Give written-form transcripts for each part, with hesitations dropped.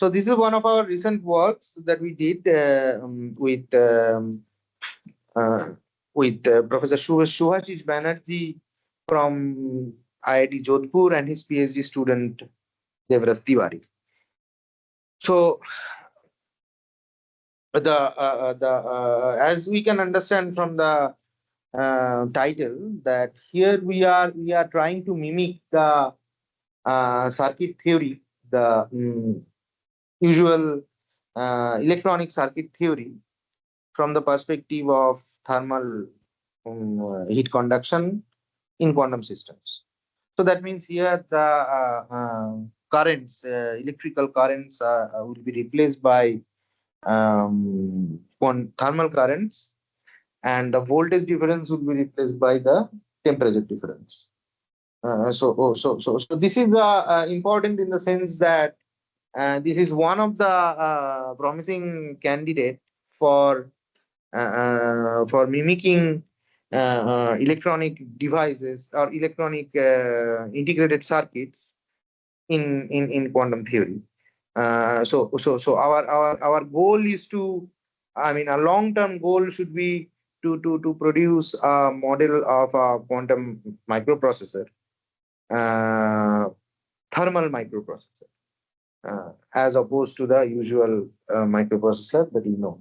So this is one of our recent works that we did uh, with Professor Subhashish Banerjee from IIT Jodhpur and his PhD student Devrat Tiwari. So as we can understand from the title, that here we are trying to mimic the circuit theory, the usual electronic circuit theory from the perspective of thermal heat conduction in quantum systems. So that means here the currents, electrical currents, will be replaced by thermal currents, and the voltage difference will be replaced by the temperature difference. So this is important in the sense that this is one of the promising candidate for mimicking electronic devices or electronic integrated circuits in quantum theory. So our goal is to, I mean, a long-term goal should be to produce a model of a quantum microprocessor, uh, thermal microprocessor, as opposed to the usual microprocessor that we know.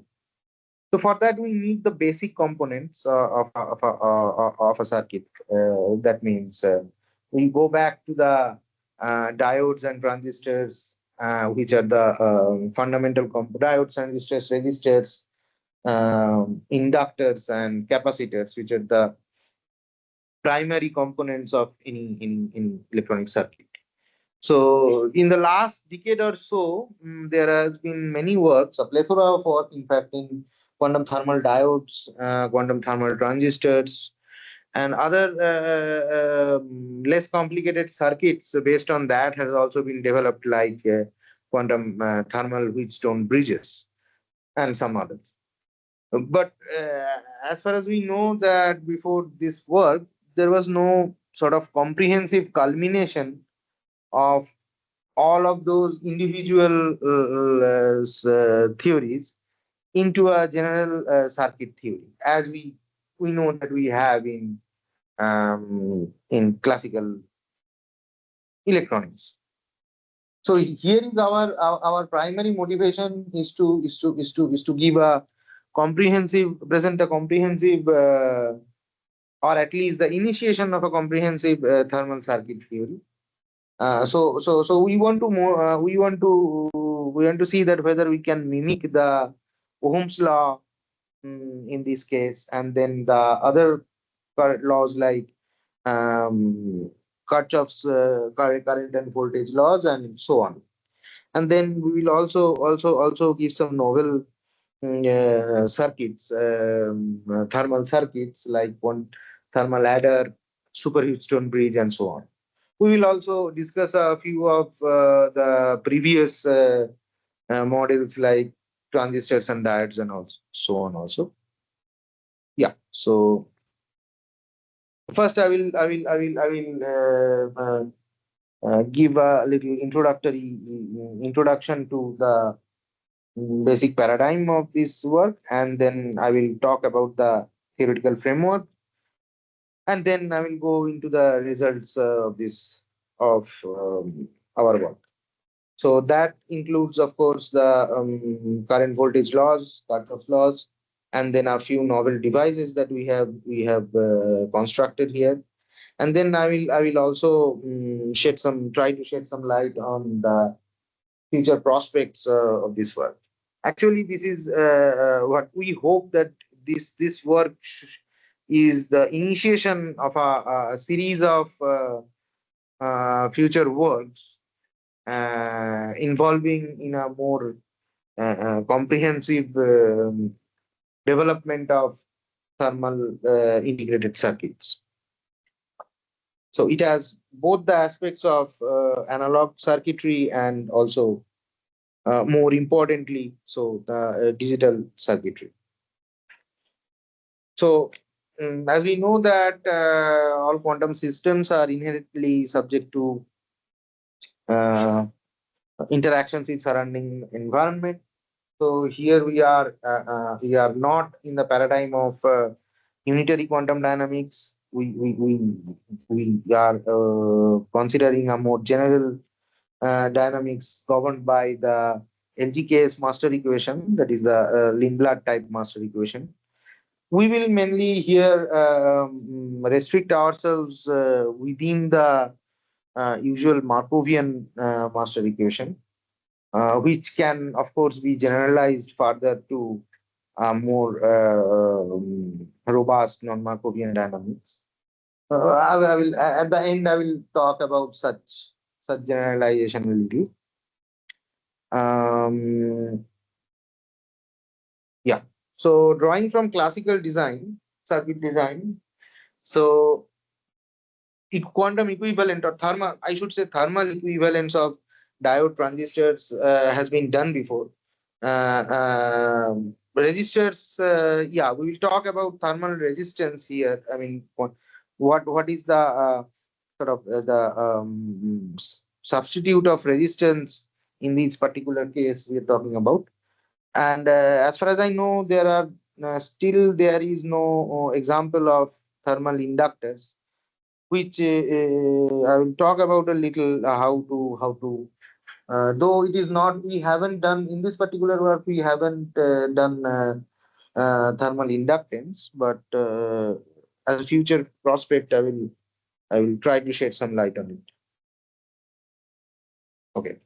So for that, we need the basic components of a circuit. That means we go back to the diodes and transistors, which are the fundamental diodes, transistors, resistors, inductors, and capacitors, which are the primary components of any electronic circuit. So in the last decade or so, there has been many works, a plethora of work, in fact, in quantum thermal diodes, quantum thermal transistors, and other less complicated circuits based on that has also been developed, like quantum thermal Wheatstone bridges and some others. But as far as we know, that before this work, there was no sort of comprehensive culmination of all of those individual theories into a general circuit theory, as we know that we have in classical electronics. So here is our primary motivation is to give a comprehensive, present a comprehensive, or at least the initiation of a comprehensive thermal circuit theory. So we want to see that whether we can mimic the Ohm's law, in this case, and then the other laws like um, Kirchhoff's current and voltage laws, and so on. And then we will also give some novel circuits, thermal circuits, like one thermal ladder, super Wheatstone bridge, and so on. We will also discuss a few of the previous models, like transistors and diodes, and also so on. Also, yeah. So first, I will give a little introduction to the basic paradigm of this work, and then I will talk about the theoretical framework, and then I will go into the results of this of our work. So that includes, of course, the current voltage laws, Kirchhoff's laws, and then a few novel devices that we have constructed here. And then I will also try to shed some light on the future prospects of this work. Actually, this is what we hope, that this work is the initiation of a series of future works involving in a more comprehensive development of thermal integrated circuits. So it has both the aspects of analog circuitry and also, more importantly, so the digital circuitry. So as we know that all quantum systems are inherently subject to uh, interactions with surrounding environment. So here we are not in the paradigm of unitary quantum dynamics. We are considering a more general dynamics governed by the LGKS master equation, that is the Lindblad type master equation. We will mainly here restrict ourselves within the usual Markovian master equation, which can, of course, be generalized further to more robust non-Markovian dynamics. I will at the end I will talk about such generalization will do. Yeah. So drawing from classical design, circuit design. So quantum equivalent or thermal, I should say thermal equivalence of diode transistors has been done before. Resistors, yeah, we will talk about thermal resistance here. I mean, what is the sort of the substitute of resistance in this particular case we are talking about? And as far as I know, there are still there is no example of thermal inductors, which I will talk about a little how to though it is not, we haven't done in this particular work, we haven't done thermal inductance, but as a future prospect, I will try to shed some light on it. Okay.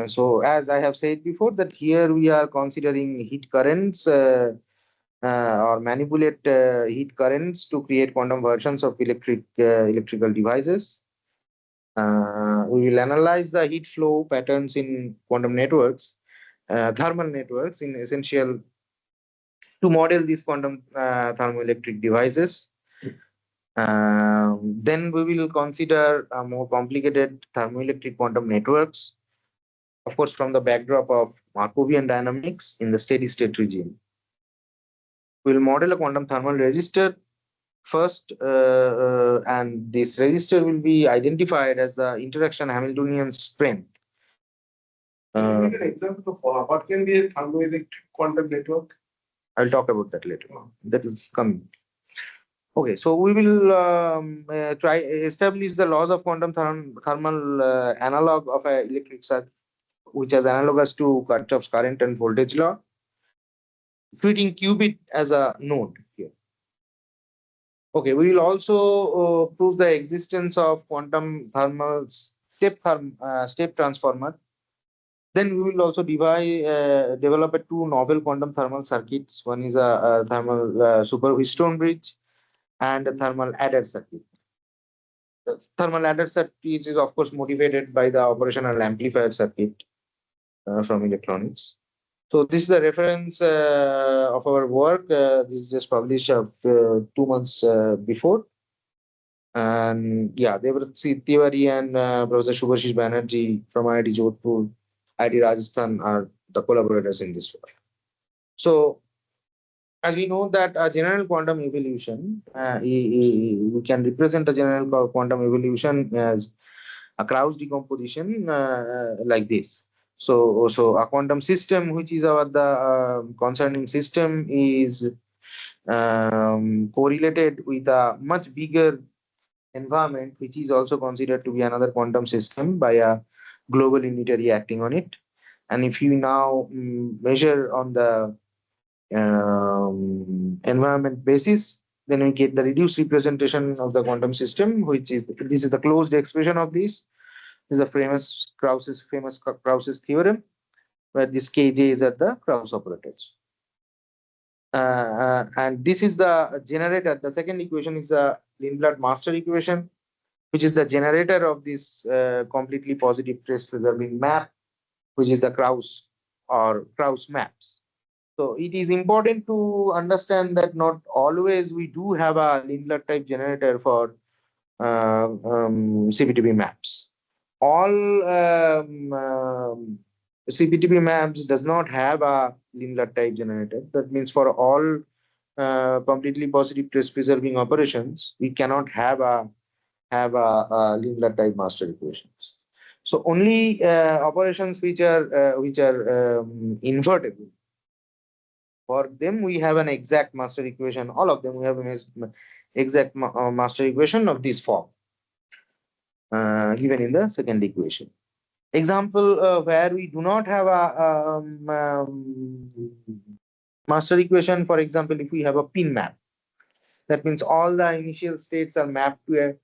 So as I have said before, that here we are considering heat currents or manipulate heat currents to create quantum versions of electrical devices. We will analyze the heat flow patterns in quantum networks, thermal networks, in essential to model these quantum thermoelectric devices. Then we will consider more complicated thermoelectric quantum networks, of course, from the backdrop of Markovian dynamics in the steady state regime. We will model a quantum thermal resistor first, and this resistor will be identified as the interaction Hamiltonian strength. Can you give an example of what can be a thermoelectric quantum network? I'll talk about that later on. That is coming. Okay, so we will try establish the laws of quantum thermal analog of an electric circuit, which is analogous to Kirchhoff's current and voltage law, treating qubit as a node here. Okay, we will also prove the existence of quantum thermal step transformer. Then we will also develop two novel quantum thermal circuits. One is a thermal super Wheatstone bridge and a thermal adder circuit. The thermal adder circuit is of course motivated by the operational amplifier circuit from electronics. So this is the reference of our work. This is just published 2 months before. And yeah, Devarat Tiwari and Professor Shubhashish Banerjee from IIT Jodhpur, IIT Rajasthan are the collaborators in this work. So as we know that a general quantum evolution, we can represent a general quantum evolution as a Krauss decomposition like this. So a quantum system, which is the concerning system, is correlated with a much bigger environment, which is also considered to be another quantum system by a global unitary acting on it. And if you now measure on the environment basis, then we get the reduced representation of the quantum system, which is this is the closed expression of this. This is a famous Krauss's theorem, where this Kj is at the Krauss operators. And this is the generator. The second equation is the Lindblad master equation, which is the generator of this completely positive trace preserving map, which is the Krauss or Krauss maps. So it is important to understand that not always we do have a Lindblad type generator for CPTB maps. All CPTB maps does not have a Lindblad type generator. That means for all completely positive trace preserving operations, we cannot have a Lindblad type master equations. So only operations which are invertible, for them we have an exact master equation. All of them we have an exact master equation of this form given in the second equation. Example where we do not have a master equation, for example, if we have a pin map, that means all the initial states are mapped to a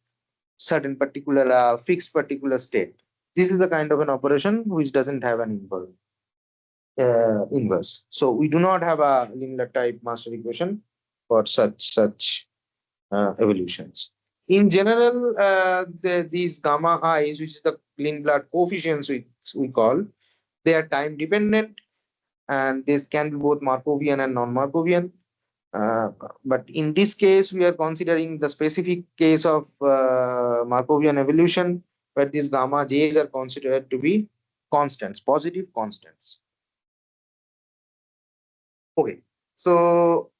certain particular fixed particular state. This is the kind of an operation which doesn't have an inverse. So we do not have a linear type master equation for such evolutions. In general, these gamma i's, which is the Lindblad coefficients we call, they are time dependent, and this can be both Markovian and non-Markovian. But in this case, we are considering the specific case of Markovian evolution, where these gamma j's are considered to be constants, positive constants. Okay, so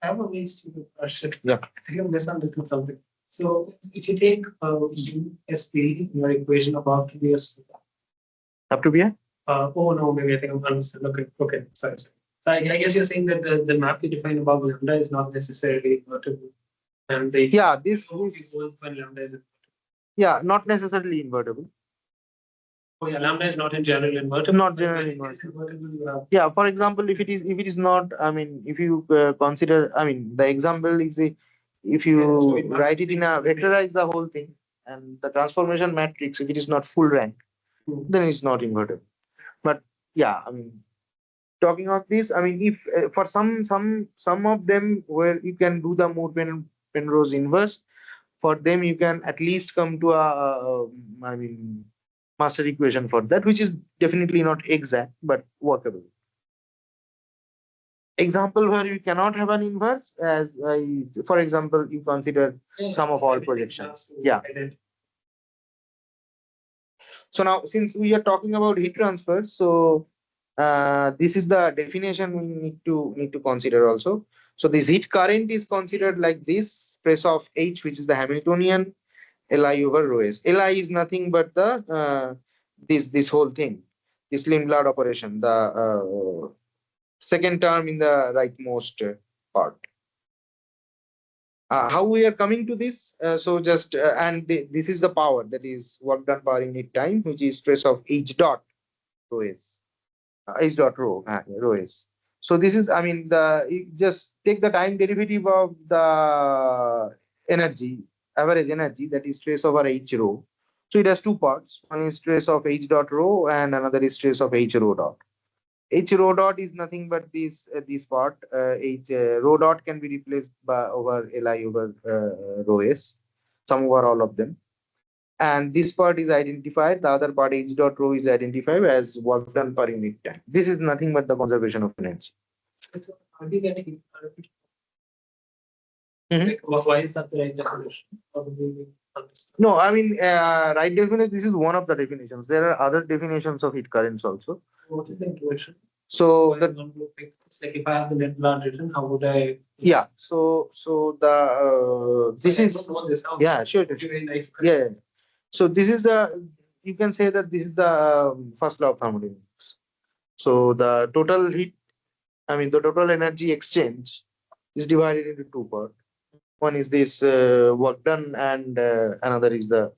I have a very stupid question. Yeah. I think I misunderstood something. So if you take USP in your equation of after the up to be a oh no, maybe I think I'm understood. Okay, sorry. So I guess you're saying that the map you define above lambda is not necessarily invertible. And the yeah, this evolves is when lambda is yeah, not necessarily invertible. oh yeah, lambda is not in general invertible. Not but generally when it is invertible. invertible, you have Yeah, for example, if it is not, I mean, if you consider, I mean, the example is if you Yeah, so it write it in a vectorize the whole thing, and the transformation matrix, if it is not full rank, then it's not invertible. But yeah, I mean, talking of this, I mean, if for some of them where you can do the Moore Penrose inverse, for them you can at least come to a I mean, master equation for that, which is definitely not exact but workable. Example where you cannot have an inverse, as for example, you consider sum of all projections. Yeah. So now, since we are talking about heat transfer, so this is the definition we need to consider also. So this heat current is considered like this: stress of H, which is the Hamiltonian, Li over rho s. Li is nothing but the this whole thing, this Lindblad operation, the second term in the rightmost part. How we are coming to this? So just this is the power, that is work done per unit time, which is stress of H dot rho s, H dot rho s. So this is, I mean, you just take the time derivative of the energy, average energy, that is stress over H rho. So it has two parts. One is stress of H dot rho, and another is stress of H rho dot. H rho dot is nothing but this part. H rho dot can be replaced by over Li over rho s, sum over all of them. And this part is identified, the other part H dot rho is identified as work done per unit time. This is nothing but the conservation of energy. Are we getting Mhm. like, why is that the right definition? Probably understand. No, I mean, right definition, this is one of the definitions. There are other definitions of heat currents also. What is the intuition? So It's like if I have the net blood written, how would I? yeah, so the this I is don't know this. yeah, sure. It's very nice. Yeah. So this is you can say that this is the first law of thermodynamics. So the total heat, I mean, the total energy exchange is divided into two parts. One is this work done, and another is the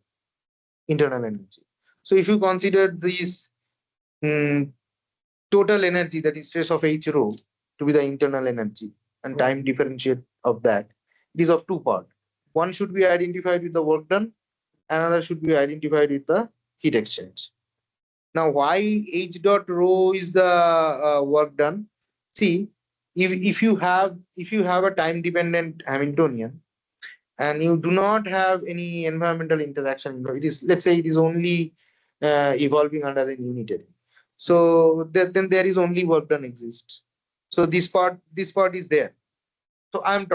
internal energy. So if you consider this total energy, that is stress of H rho, to be the internal energy, and time differentiate of that, it is of two parts. One should be identified with the work done, another should be identified with the heat exchange. Now, why H dot rho is the work done? See, if you have a time dependent Hamiltonian, and you do not have any environmental interaction, it is, let's say, it is only evolving under an unitary. So then there is only work done exists. So this part is there. So I'm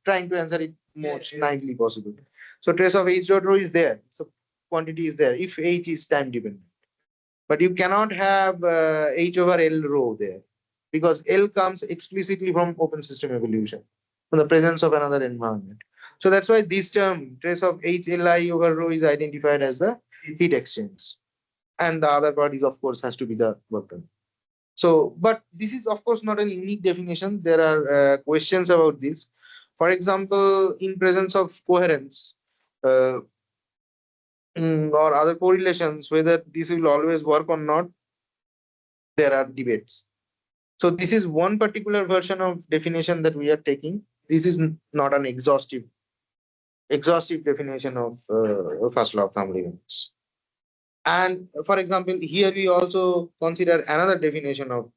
trying to answer it most naively possible. So trace of H dot rho is there. So quantity is there if H is time dependent. But you cannot have H over L rho there, because L comes explicitly from open system evolution, from the presence of another environment. So that's why this term trace of H Li over rho is identified as the heat exchange, and the other part is, of course, has to be the work done. So, but this is, of course, not an unique definition. There are questions about this. For example, in presence of coherence uh, or other correlations, whether this will always work or not, there are debates. So this is one particular version of definition that we are taking. This is not an exhaustive definition of first law of thermodynamics. And for example, here we also consider another definition of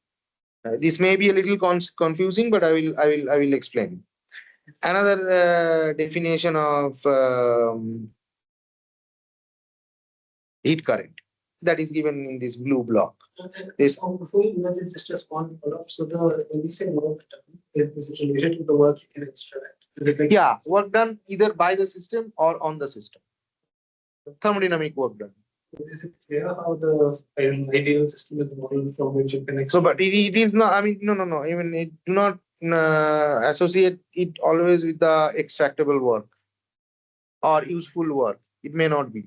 this may be a little confusing, but I will explain. Another definition of heat current that is given in this blue block. This Before you know, it's just a small follow-up. So when we say work done, is it related to the work you can extract? Is it like yeah, work done either by the system or on the system. Thermodynamic work done. Is it clear how the ideal system is the model from which you can extract? So, but it is not. I mean, no. Even it do not associate it always with the extractable work or useful work. It may not be.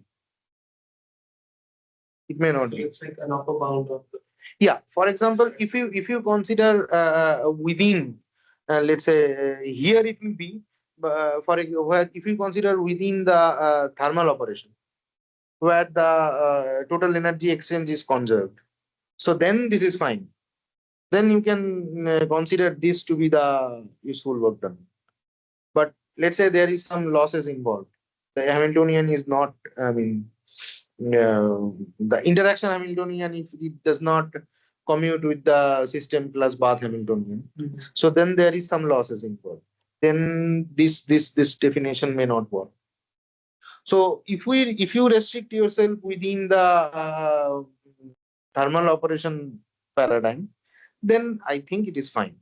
It may not be. It's like an upper bound of the. Yeah. For example, if you consider within, let's say here it will be, if you consider within the thermal operation, where the total energy exchange is conserved, so then this is fine. Then you can consider this to be the useful work done. But let's say there is some losses involved. The Hamiltonian is not. I mean, the interaction Hamiltonian, if it does not commute with the system plus Bath Hamiltonian, so then there is some losses involved. Then this definition may not work. So if you restrict yourself within the thermal operation paradigm, then I think it is fine.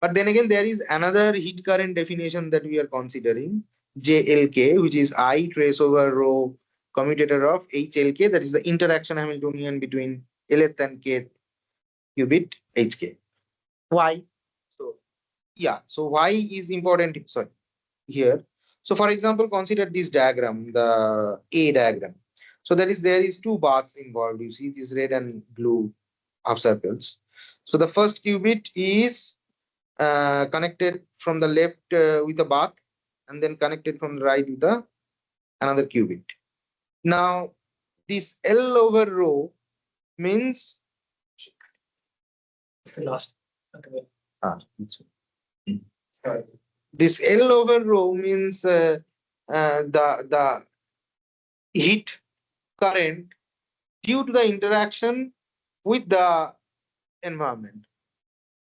But then again, there is another heat current definition that we are considering, JLK, which is I trace over rho commutator of HLK, that is the interaction Hamiltonian between Lth and Kth qubit HK. Why? So yeah, so why is important? Sorry, here. So for example, consider this diagram, the A diagram. So there is two baths involved. You see these red and blue half circles. So the first qubit is connected from the left with a bath, and then connected from the right with another qubit. Now this L over rho means It's the last. This L over rho means the heat current due to the interaction with the environment.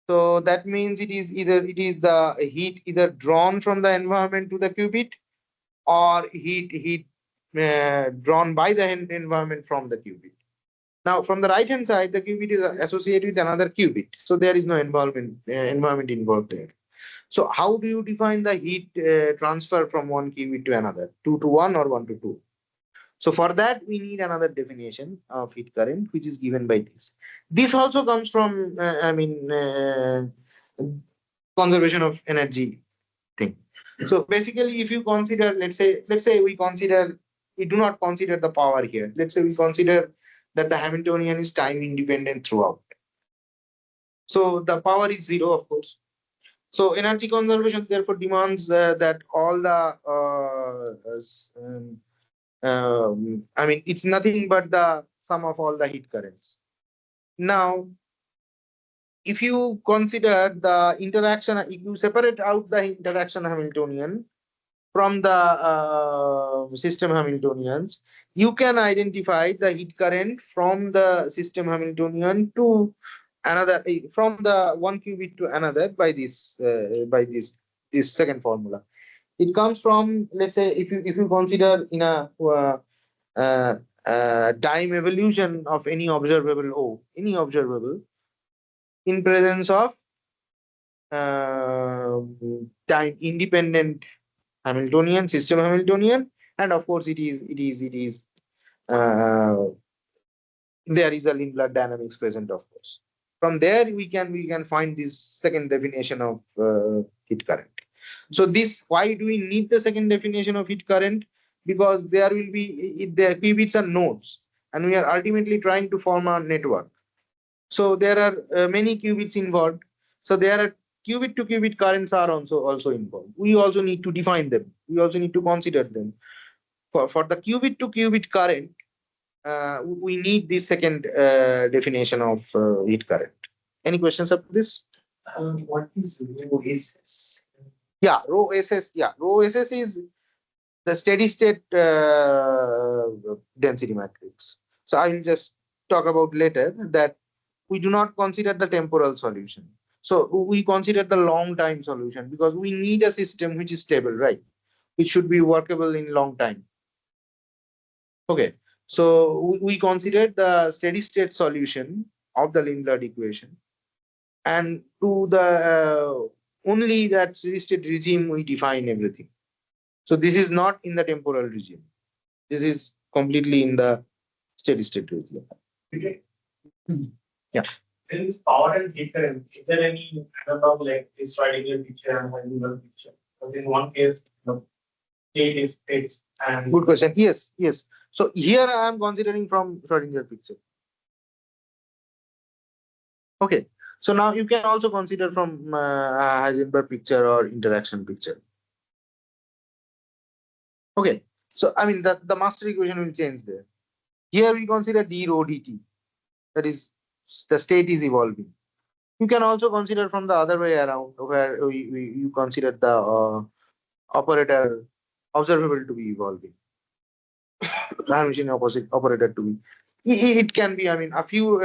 So that means it is the heat either drawn from the environment to the qubit, or heat drawn by the environment from the qubit. Now from the right hand side, the qubit is associated with another qubit, so there is no environment involved there. So how do you define the heat transfer from one qubit to another, 2 to 1 or 1 to 2? So for that, we need another definition of heat current, which is given by this. This also comes from, conservation of energy thing. So basically, if you consider, let's say we do not consider the power here. Let's say we consider that the Hamiltonian is time independent throughout. So the power is 0, of course. So energy conservation therefore demands that all the it's nothing but the sum of all the heat currents. Now, if you consider the interaction, if you separate out the interaction Hamiltonian from the system Hamiltonians, you can identify the heat current from the system Hamiltonian to another, from the one qubit to another by this second formula. It comes from, let's say, if you consider in a time evolution of any observable in presence of time independent Hamiltonian, system Hamiltonian, and of course there is a Lindblad dynamics present, of course. From there we can find this second definition of heat current. So why do we need the second definition of heat current? because there will be the qubits are nodes, and we are ultimately trying to form a network. So there are many qubits involved. So there are qubit to qubit currents are also involved. We also need to define them. We also need to consider them. For the qubit to qubit current, we need this second definition of heat current. Any questions up to this? What is rho SS? Yeah, rho SS. Yeah, rho SS is the steady state density matrix. So I will just talk about later that we do not consider the temporal solution. So we consider the long time solution because we need a system which is stable, right? It should be workable in long time. Okay. So we consider the steady state solution of the Lindblad equation, and to the only that steady state regime we define everything. So this is not in the temporal regime. This is completely in the steady state regime. Okay. Yeah. There is power and heat current. Is there any analog like this Schrodinger picture and Heisenberg picture? Because in one case, the state is fixed and Good question. Yes, yes. So here I am considering from Schrodinger picture. Okay. So now you can also consider from Heisenberg picture or interaction picture. Okay. So I mean the master equation will change there. Here we consider d rho dt. That is, the state is evolving. You can also consider from the other way around, where you consider the operator observable to be evolving. Hermitian opposite operator to be. It can be. I mean, a few.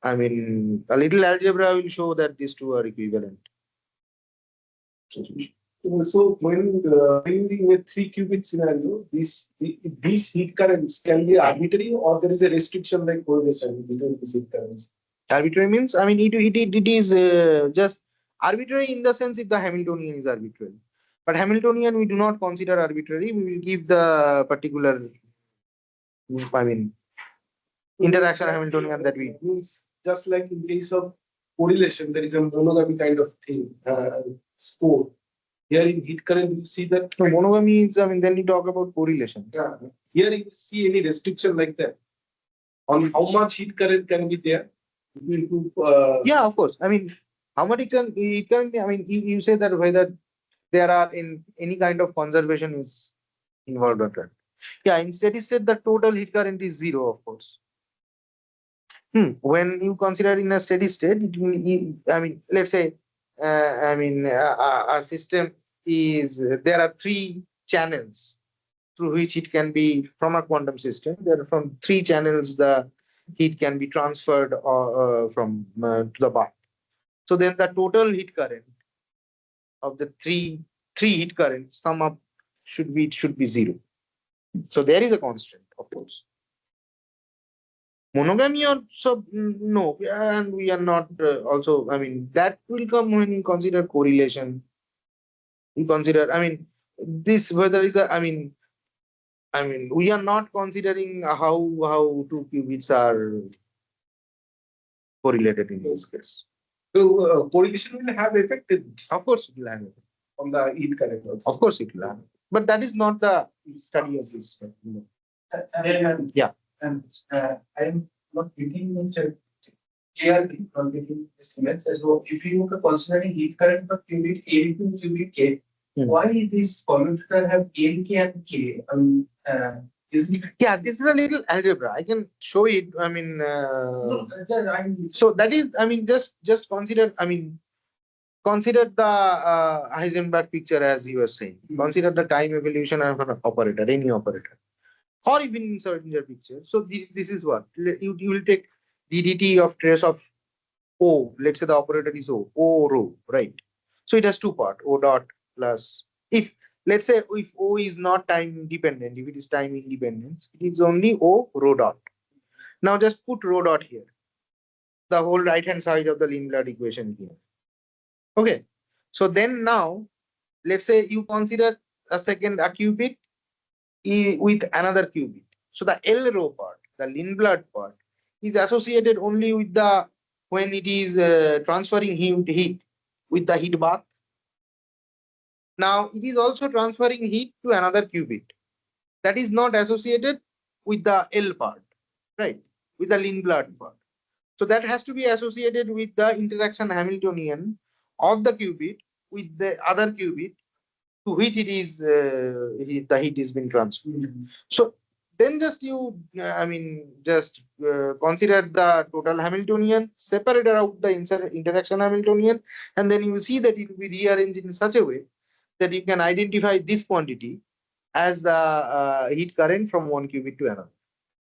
I mean, a little algebra will show that these two are equivalent. So when in a 3 qubit scenario, these heat currents can be arbitrary, or there is a restriction like correlation between these heat currents. Arbitrary means, I mean, it is just arbitrary in the sense if the Hamiltonian is arbitrary. But Hamiltonian we do not consider arbitrary. We will give the particular, I mean, interaction Hamiltonian that we. Means just like in case of correlation, there is a monogamy kind of thing, score. Here in heat current, you see that. So monogamy is, I mean, then you talk about correlation. Here you see any restriction like that on how much heat current can be there. Yeah, of course. I mean, how much it can be, I mean, you say that whether there are in any kind of conservation is involved or not. Yeah, in steady state, the total heat current is zero, of course. When you consider in a steady state, I mean, let's say, I mean, a system is, there are 3 channels through which it can be from a quantum system. There are from 3 channels the heat can be transferred from to the bath. So then the total heat current of the three heat currents sum up should be 0. So there is a constant, of course. Monogamy also no, and we are not also. I mean, that will come when you consider correlation. You consider, I mean, this whether is a, I mean, we are not considering how 2 qubits are correlated in this case. So correlation will have effect. Of course, it will have effect On the heat current also. Of course, it will have. But that is not the study of this. Yeah. And I'm not getting much clearly from getting this image. So if you are considering heat current for qubit A to qubit K, why this commutator have A, K, and K? Isn't it? Yeah, this is a little algebra. I can show it. I mean, No, so that is, I mean, just consider. I mean, consider the Heisenberg picture as you were saying. Consider the time evolution of an operator, any operator, or even in Schrodinger picture. So this is what you will take ddt of trace of O. Let's say the operator is O rho, right? So it has 2 parts, O dot plus, if let's say if O is not time dependent, if it is time independent, it is only O rho dot. Now just put rho dot here, the whole right hand side of the Lindblad equation here. Okay, so then now let's say you consider a qubit with another qubit. So the L rho part, the Lindblad part, is associated only with the when it is transferring heat with the heat bath. Now it is also transferring heat to another qubit that is not associated with the L part, right? With the Lindblad part. So that has to be associated with the interaction Hamiltonian of the qubit with the other qubit to which it is the heat is being transferred. So then just you, just consider the total Hamiltonian, separate out the interaction Hamiltonian, and then you will see that it will be rearranged in such a way that you can identify this quantity as the heat current from one qubit to another.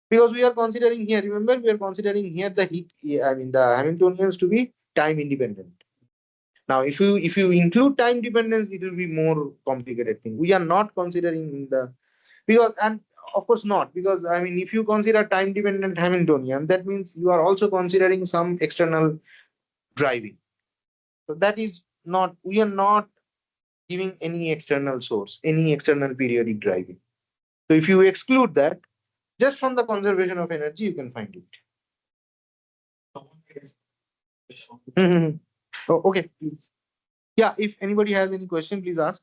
Because we are considering here, remember, we are considering here the heat, the Hamiltonians to be time independent. Now, if you include time dependence, it will be more complicated thing. We are not considering the because and of course not because if you consider time dependent Hamiltonian, that means you are also considering some external driving. So that is not we are not giving any external source, any external periodic driving. So if you exclude that, just from the conservation of energy, you can find it. Oh, okay, please. Yeah, if anybody has any question, please ask.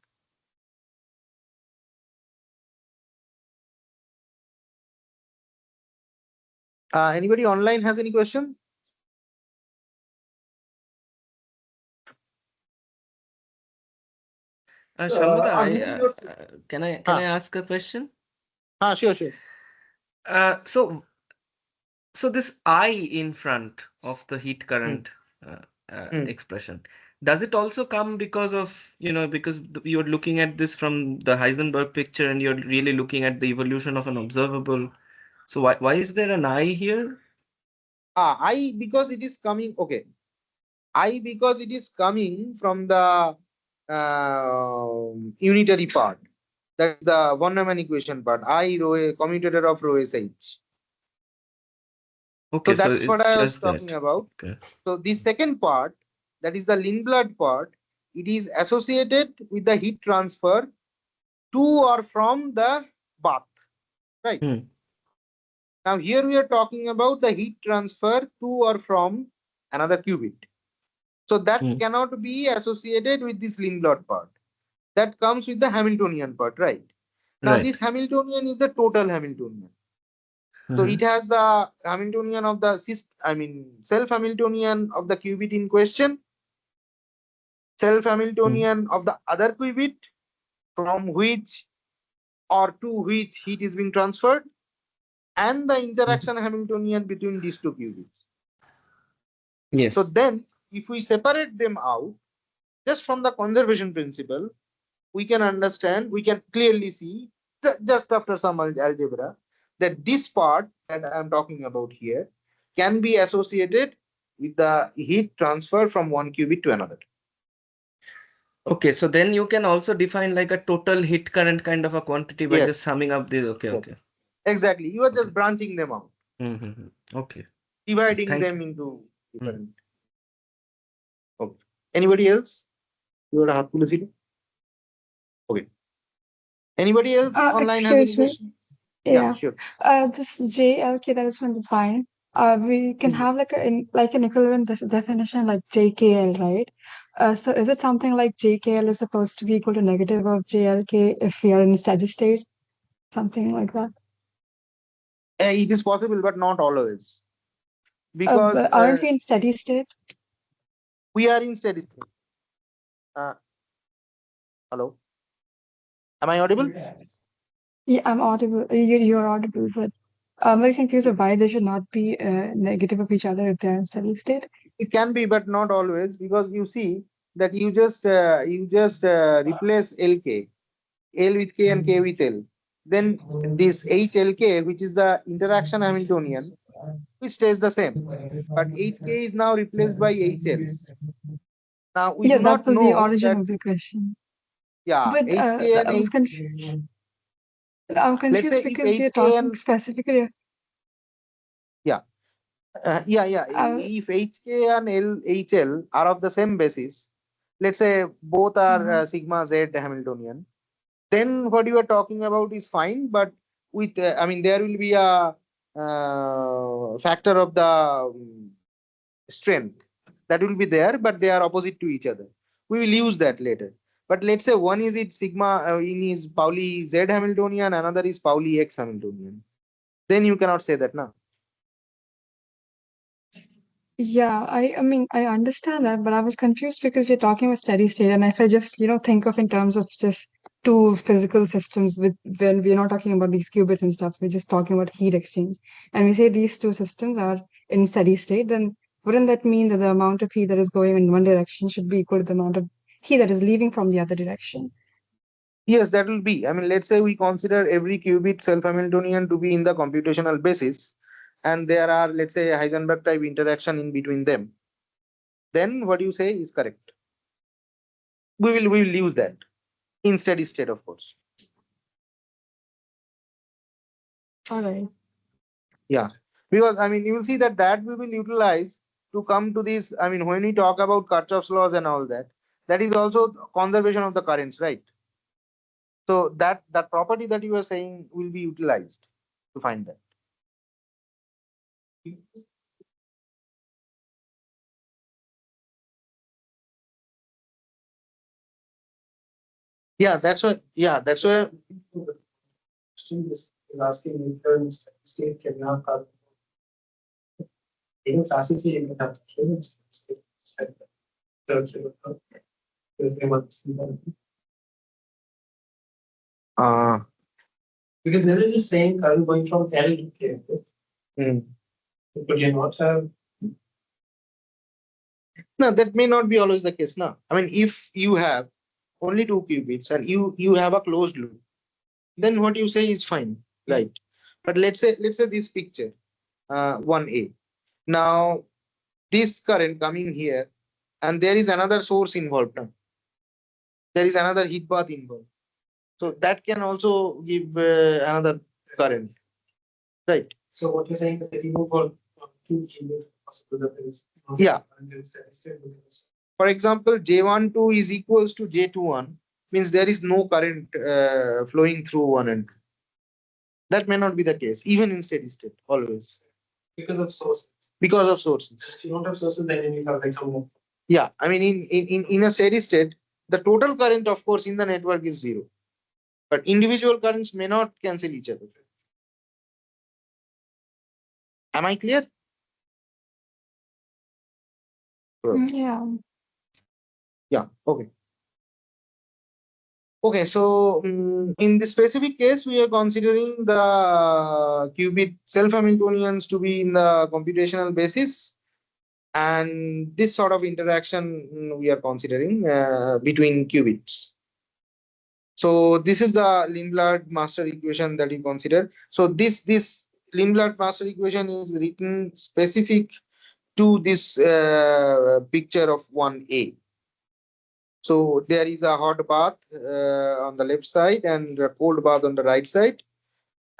Anybody online has any question? Sharmada, can I ask a question? Sure. So this I in front of the heat current expression, does it also come because of, because you're looking at this from the Heisenberg picture and you're really looking at the evolution of an observable? So why is there an I here? I because it is coming. Okay. I because it is coming from the unitary part. That's the von Neumann equation part. I rho a commutator of rho SH. Okay, so that's what it's I was just talking that. about. Okay. So the second part, that is the Lindblad part, it is associated with the heat transfer to or from the bath, right? Now here we are talking about the heat transfer to or from another qubit. So that cannot be associated with this Lindblad part. That comes with the Hamiltonian part, right? Now this Hamiltonian is the total Hamiltonian. So it has the Hamiltonian of the self Hamiltonian of the qubit in question, self Hamiltonian of the other qubit from which or to which heat is being transferred, and the interaction Hamiltonian between these two qubits. Yes. So then if we separate them out just from the conservation principle, we can understand, we can clearly see just after some algebra that this part that I'm talking about here can be associated with the heat transfer from one qubit to another. Okay, so then you can also define like a total heat current kind of a quantity by just summing up these. Okay, okay. Exactly. You are just branching them out. Okay. Dividing them into different. Okay. Anybody else? You are a Okay. Anybody else online has any question? Yeah, sure. This JLK that is been defined, we can have like an equivalent definition like JKL, right? So is it something like JKL is supposed to be equal to negative of JLK if we are in a steady state? Something like that? It is possible, but not always. Because But aren't we in steady state? We are in steady state. Hello? Am I audible? Yeah, I'm audible. You're audible, but I'm very confused of why they should not be negative of each other if they're in steady state. It can be, but not always, because you see that you just replace LK, L with K and K with L. Then this HLK, which is the interaction Hamiltonian, which stays the same. But HK is now replaced by HL. Now we do not that was know the origin that, of the question. yeah, But HK and I was confused. I'm confused say because if we are HK talking and specifically. If HK and HL are of the same basis, let's say both are sigma Z Hamiltonian, then what you are talking about is fine. But with there will be a factor of the strength that will be there, but they are opposite to each other. We will use that later. But let's say one is its sigma in is Pauli Z Hamiltonian, another is Pauli X Hamiltonian. Then you cannot say that now. Yeah, I mean, I understand that, but I was confused because we're talking about steady state, and if I just, think of in terms of just two physical systems with when we're not talking about these qubits and stuff, so we're just talking about heat exchange. And we say these two systems are in steady state, then wouldn't that mean that the amount of heat that is going in one direction should be equal to the amount of heat that is leaving from the other direction? Yes, that will be. I mean, let's say we consider every qubit self-Hamiltonian to be in the computational basis, and there are, let's say, Heisenberg type interaction in between them. Then what you say is correct. We will use that in steady state, of course. All right. Yeah, because I mean, you will see that we will utilize to come to this. I mean, when we talk about Kirchhoff's laws and all that, that is also conservation of the currents, right? So that property that you are saying will be utilized to find that. Yeah, that's what. Yeah, that's why. Question is asking if the state cannot have classically you can have state. Because this is just saying current going from L to K. But you not have. No, that may not be always the case. Now, I mean, if you have only two qubits and you have a closed loop, then what you say is fine, right? But let's say this picture, 1A. Now, this current coming here, and there is another source involved now. There is another heat bath involved. So that can also give another current, right? So what you're saying is that you move on two qubits possible that is. Yeah. For example, J12 is equals to J21 means there is no current flowing through one and two. That may not be the case, even in steady state, always. Because of sources. Because of sources. If you don't have sources, then you have like some more. Yeah, I mean, in a steady state, the total current, of course, in the network is zero. But individual currents may not cancel each other. Am I clear? Yeah. Yeah, okay. Okay, so in this specific case, we are considering the qubit self-Hamiltonians to be in the computational basis. And this sort of interaction we are considering between qubits. So this is the Lindblad master equation that you consider. So this Lindblad master equation is written specific to this picture of 1A. So there is a hot bath on the left side and a cold bath on the right side,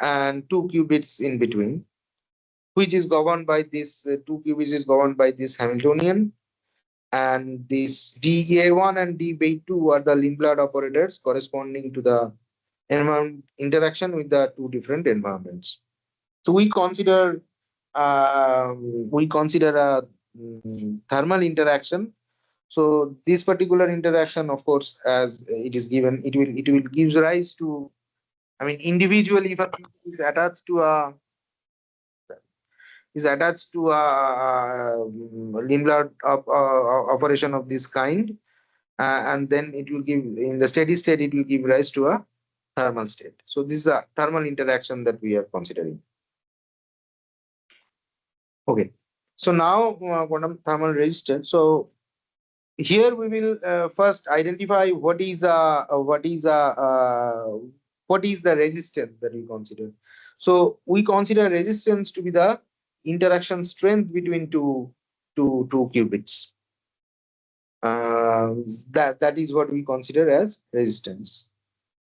and two qubits in between, which is governed by this two qubits is governed by this Hamiltonian, and this dA1 and dB2 are the Lindblad operators corresponding to the environment interaction with the two different environments. So we consider a thermal interaction. So this particular interaction, of course, as it is given, it will gives rise to, I mean, individually, if a qubit is attached to a Lindblad operation of this kind, and then it will give, in the steady state, it will give rise to a thermal state. So this is a thermal interaction that we are considering. Okay, so now quantum thermal resistor. So here we will first identify what is the resistance that we consider. So we consider resistance to be the interaction strength between two qubits. That is what we consider as resistance.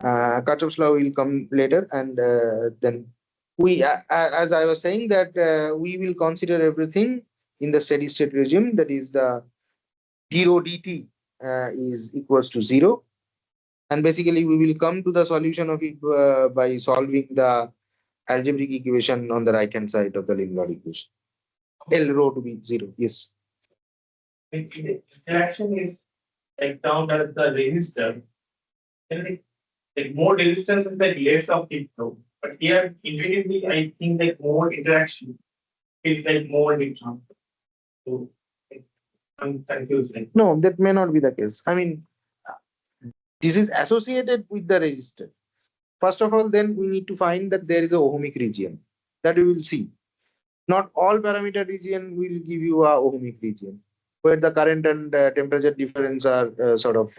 Kirchhoff's law will come later, and then we, as I was saying, that we will consider everything in the steady state regime. That is the rho dt is equals to 0, and basically we will come to the solution of it by solving the algebraic equation on the right hand side of the Lindblad equation. L rho to be 0. Yes. The interaction is like down at the resistor. And like more resistance is like less of heat flow. But here, intuitively, I think like more interaction feels like more heat transfer. So like, I'm confused. Like, No, that may not be the case. I mean, this is associated with the resistor. First of all, then we need to find that there is a ohmic region that we will see. Not all parameter region will give you a ohmic region where the current and temperature difference are sort of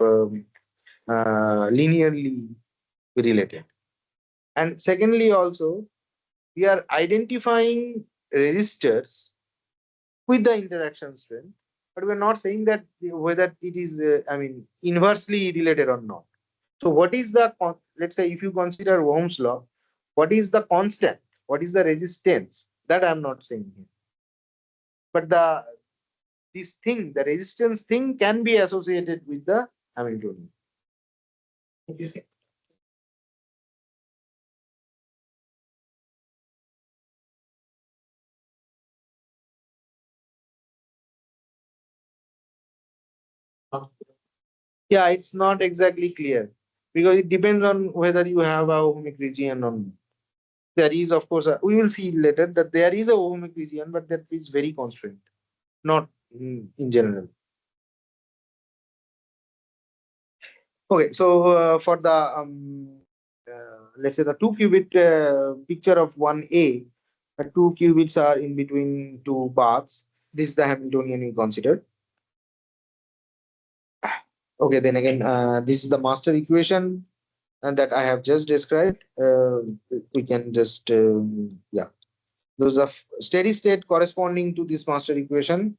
linearly related. And secondly, also, we are identifying resistors with the interaction strength, but we're not saying that whether it is, inversely related or not. So, what is the, let's say, if you consider Ohm's law, what is the constant? What is the resistance? That I'm not saying here. But this thing, the resistance thing, can be associated with the Hamiltonian. you see, Yeah, it's not exactly clear because it depends on whether you have a ohmic region or not. There is, of course, we will see later that there is a ohmic region, but that is very constrained, not in general. Okay, so for the let's say the 2 qubit picture of 1A, the 2 qubits are in between two paths. This is the Hamiltonian we considered. Okay, then again, this is the master equation and that I have just described. We can just yeah, those are steady state corresponding to this master equation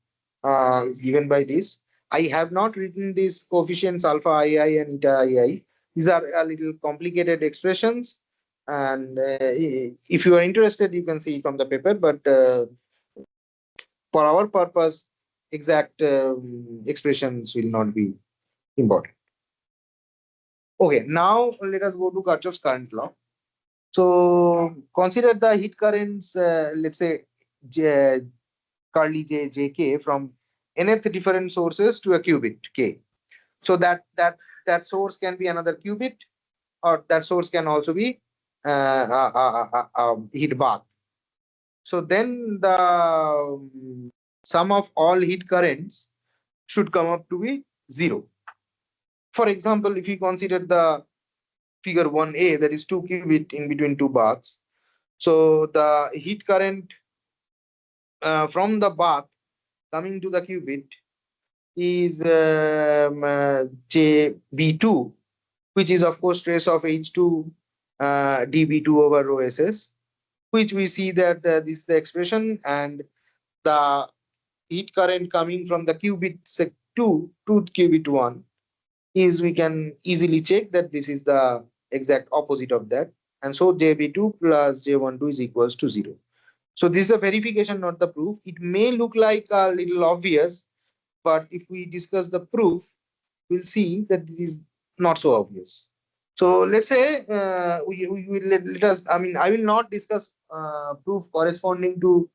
given by this. I have not written these coefficients alpha II and eta II. These are a little complicated expressions, and if you are interested, you can see from the paper. But for our purpose, exact expressions will not be important. Okay, now let us go to Kirchhoff's current law. So consider the heat currents, let's say curly j jk from nth different sources to a qubit k. So that source can be another qubit, or that source can also be heat bath. So then the sum of all heat currents should come up to be 0. For example, if you consider the figure 1a, that is 2 qubit in between two baths. So the heat current from the bath coming to the qubit is JB2, which is of course trace of H2 dB2 over rho SS, which we see that this is the expression, and the heat current coming from the qubit 2 to qubit 1 is, we can easily check that this is the exact opposite of that. And so JB2 plus J12 is equals to 0. So this is a verification, not the proof. It may look like a little obvious, but if we discuss the proof, we'll see that it is not so obvious. So let's say we will let us, I will not discuss proof corresponding to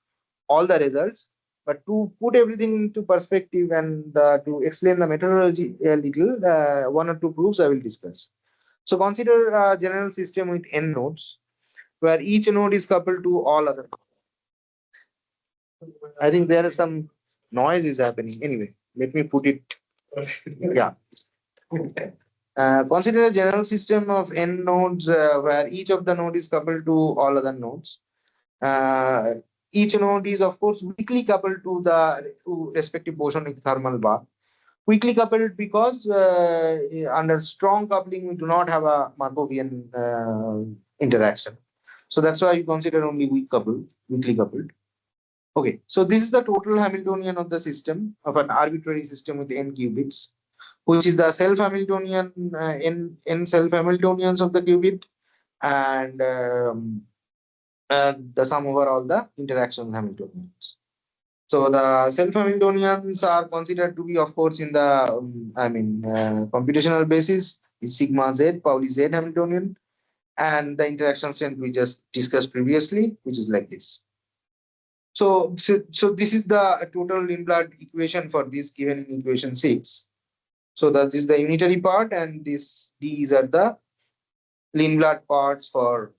all the results, but to put everything into perspective and to explain the methodology a little, one or two proofs I will discuss. So consider a general system with n nodes, where each node is coupled to all other. I think there is some noise is happening. Anyway, let me put it. Yeah. Consider a general system of n nodes where each of the node is coupled to all other nodes. Each node is of course weakly coupled to the respective bosonic thermal bath. Weakly coupled because under strong coupling we do not have a Markovian interaction. So that's why you consider only weakly coupled. Okay, so this is the total Hamiltonian of the system, of an arbitrary system with n qubits, which is the self-Hamiltonian, n self-Hamiltonians of the qubit, and the sum over all the interaction Hamiltonians. So the self-Hamiltonians are considered to be, of course, in the computational basis is sigma z, Pauli z Hamiltonian, and the interaction strength we just discussed previously, which is like this. So this is the total Lindblad equation for this given in equation 6. So that is the unitary part, and these are the Lindblad parts for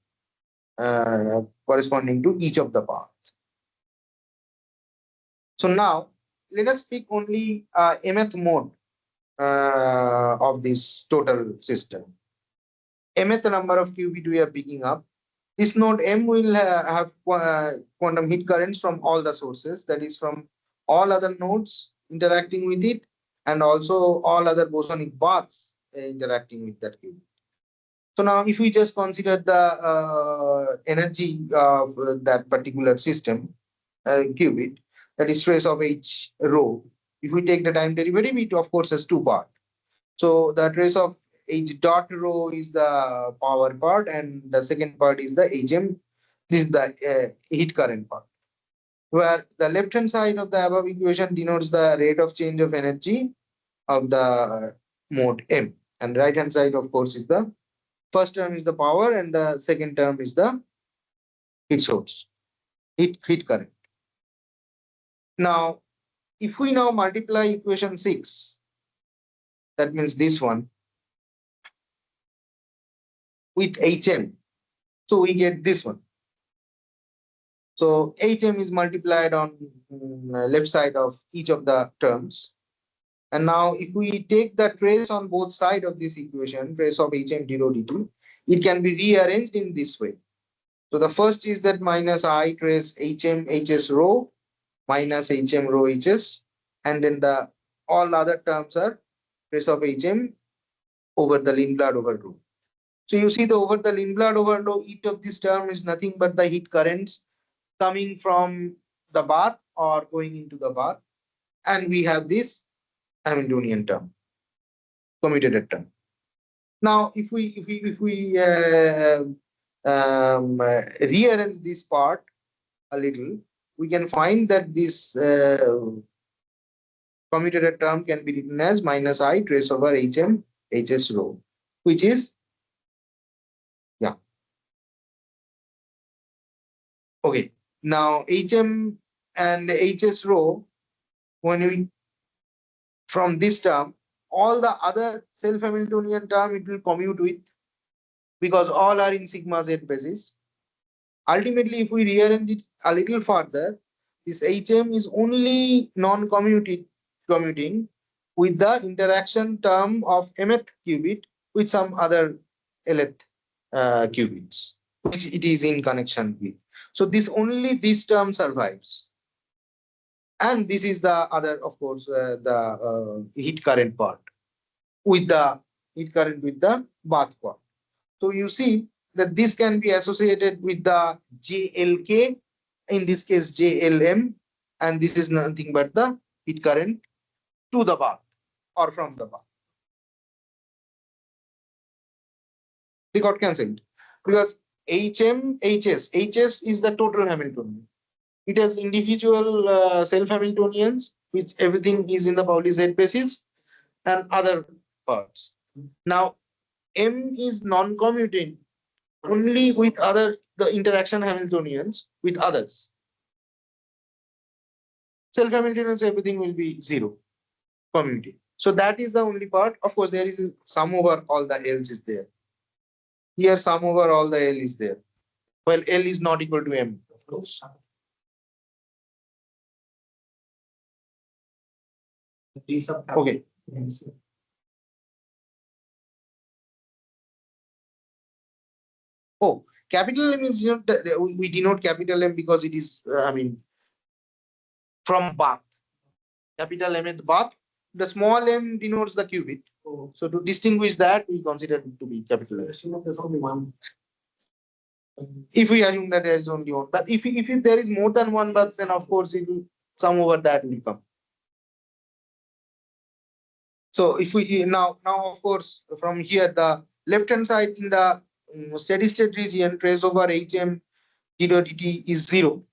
corresponding to each of the parts. So now let us pick only mth mode of this total system. Mth number of qubit we are picking up. This node M will have quantum heat currents from all the sources, that is from all other nodes interacting with it, and also all other bosonic baths interacting with that qubit. So now if we just consider the energy of that particular system, qubit, that is trace of h rho, if we take the time derivative, it of course has two parts. So the trace of h dot rho is the power part, and the second part is the hm. This is the heat current part. Where the left hand side of the above equation denotes the rate of change of energy of the mode m, and right hand side, of course, is the first term is the power, and the second term is the heat source, heat current. Now, if we now multiply equation 6, that means this one, with hm, so we get this one. So hm is multiplied on left side of each of the terms. And now if we take the trace on both sides of this equation, trace of hm d rho dt, it can be rearranged in this way. So the first is that minus I trace hm hs rho minus hm rho hs, and then the all other terms are trace of hm over the Lindblad over rho. So you see the over the Lindblad over rho, each of this term is nothing but the heat currents coming from the bath or going into the bath, and we have this Hamiltonian term, commutative term. Now, if we rearrange this part a little, we can find that this commutator term can be written as minus I trace over hm hs rho, which is, yeah, okay. Now hm and hs rho, when we from this term, all the other self-Hamiltonian term it will commute with, because all are in sigma z basis. Ultimately, if we rearrange it a little further, this hm is only commuting with the interaction term of mth qubit with some other lth qubits, which it is in connection with. So this term survives. And this is the other, of course, the heat current part with the heat current with the bath part. So you see that this can be associated with the JLK, in this case JLM, and this is nothing but the heat current to the bath or from the bath. They got cancelled because HS is the total Hamiltonian. It has individual self-Hamiltonians, which everything is in the Pauli Z basis, and other parts. Now, M is non-commuting only with the interaction Hamiltonians with others. Self-Hamiltonians, everything will be zero commuting. So that is the only part. Of course, there is sum over all the L's is there. Here, sum over all the L is there. Well, L is not equal to M, of course. Okay. Oh, capital M is, we denote capital M because it is, from bath. Capital M at bath. The small m denotes the qubit. So to distinguish that, we consider it to be capital M. There's only one. If we assume that there is only one, but if there is more than one bath, then of course it will sum over that will come. So if we now of course from here the left hand side in the steady state region, trace over hm d dot dt is 0,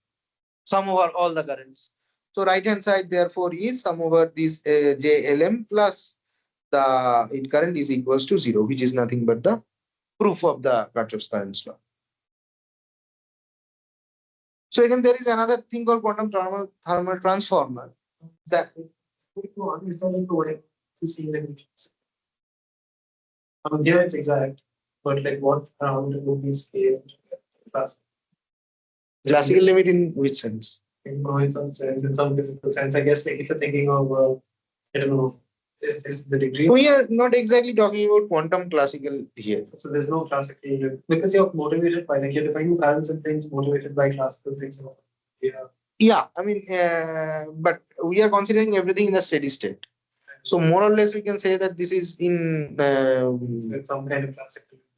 sum over all the currents. So right hand side therefore is sum over this JLM plus the heat current is equals to 0, which is nothing but the proof of the Kirchhoff's current law. So again, there is another thing called quantum thermal transformer. That to see limitations. Here it's exact, but like what around it would be scale class. Classical limit in which sense? In some sense, in some physical sense, I guess. Like if you're thinking of, I don't know, is this the degree? We are not exactly talking about quantum classical here. So there's no classical because you're motivated by like you're defining patterns and things motivated by classical things. Yeah. Yeah, I mean, but we are considering everything in a steady state. So more or less, we can say that this is in Some kind of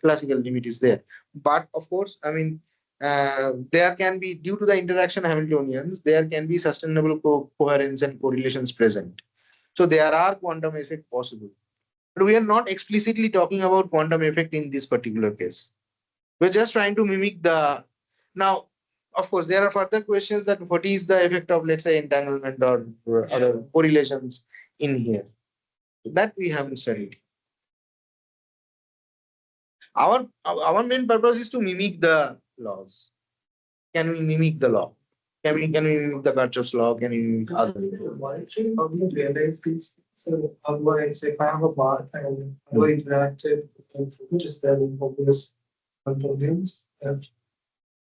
classical limit is there. But of course, I mean, there can be, due to the interaction Hamiltonians, there can be sustainable coherence and correlations present. So there are quantum effect possible. But we are not explicitly talking about quantum effect in this particular case. We're just trying to mimic the. Now, of course, there are further questions that what is the effect of, let's say, entanglement or other correlations in here. That we haven't studied. Our main purpose is to mimic the laws. Can we mimic the law? Can we mimic the Kirchhoff's law? Can we mimic other? Why actually how do you realize these? So otherwise, if I have a bath and I interacted with just then obvious controls and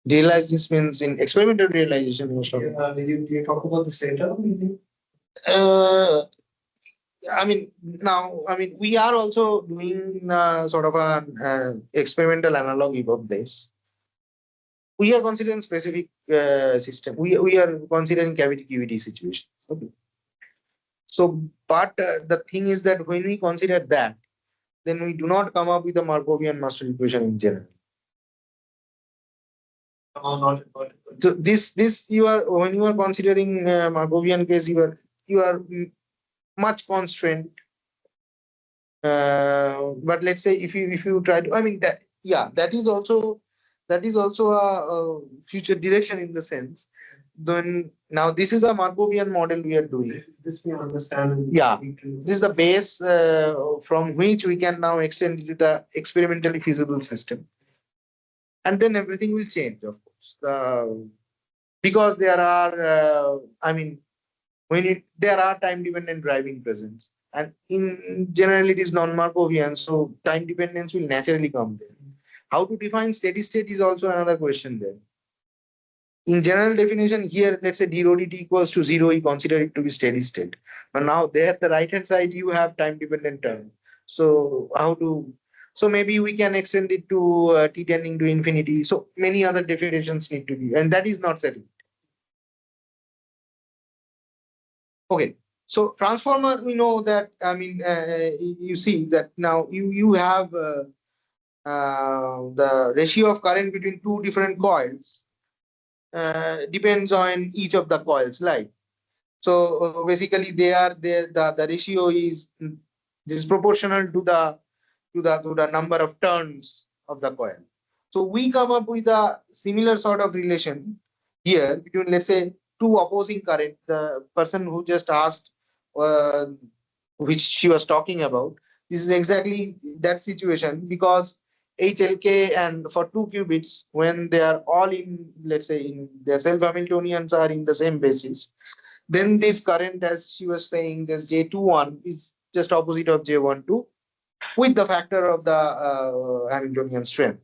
Realize this means in experimental realization most of it. you talk about this later, maybe? I mean, now, I mean, we are also doing sort of an experimental analogy of this. We are considering specific system. We are considering cavity-QED situations. Okay. So, but the thing is that when we consider that, then we do not come up with a Markovian master equation in general. No, not. So this you are when you are considering Markovian case, you are much constrained. But let's say if you try to, I mean that that is also a future direction in the sense. Then now this is a Markovian model we are doing. This we understand. Yeah, this is the base from which we can now extend it to the experimentally feasible system, and then everything will change, of course, because there are I mean there are time dependent driving presence, and in general it is non-Markovian, so time dependence will naturally come there. How to define steady state is also another question there. In general definition here, let's say d rho dt equals to 0, you consider it to be steady state. But now there at the right hand side you have time dependent term. So so maybe we can extend it to t tending to infinity. So many other definitions need to be, and that is not settled. Okay, so transformer, we know that, I mean, you see that now you have the ratio of current between two different coils depends on each of the coils, like. So basically the ratio is proportional to the number of turns of the coil. So we come up with a similar sort of relation here between, let's say, two opposing current. The person who just asked, which she was talking about, this is exactly that situation, because HLK and for 2 qubits, when they are all in, let's say, in their self-Hamiltonians are in the same basis, then this current, as she was saying, this J21 is just opposite of J12 with the factor of the Hamiltonian strength.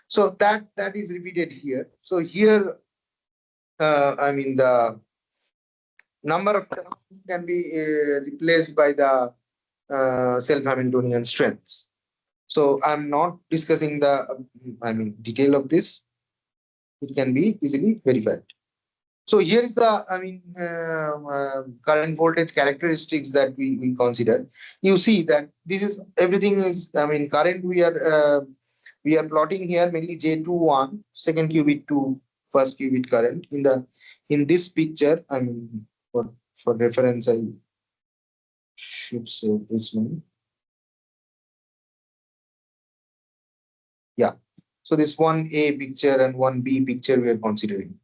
So that is repeated here. So here, I mean, the number of terms can be replaced by the self-Hamiltonian strengths. So I'm not discussing the, I mean, detail of this. It can be easily verified. So here is the, I mean, current voltage characteristics that we consider. You see that this is, everything is, I mean, current we are plotting here mainly J21, second qubit to first qubit current. In this picture, I mean, for reference, I should say this one. Yeah. So this 1A picture and 1B picture we are considering.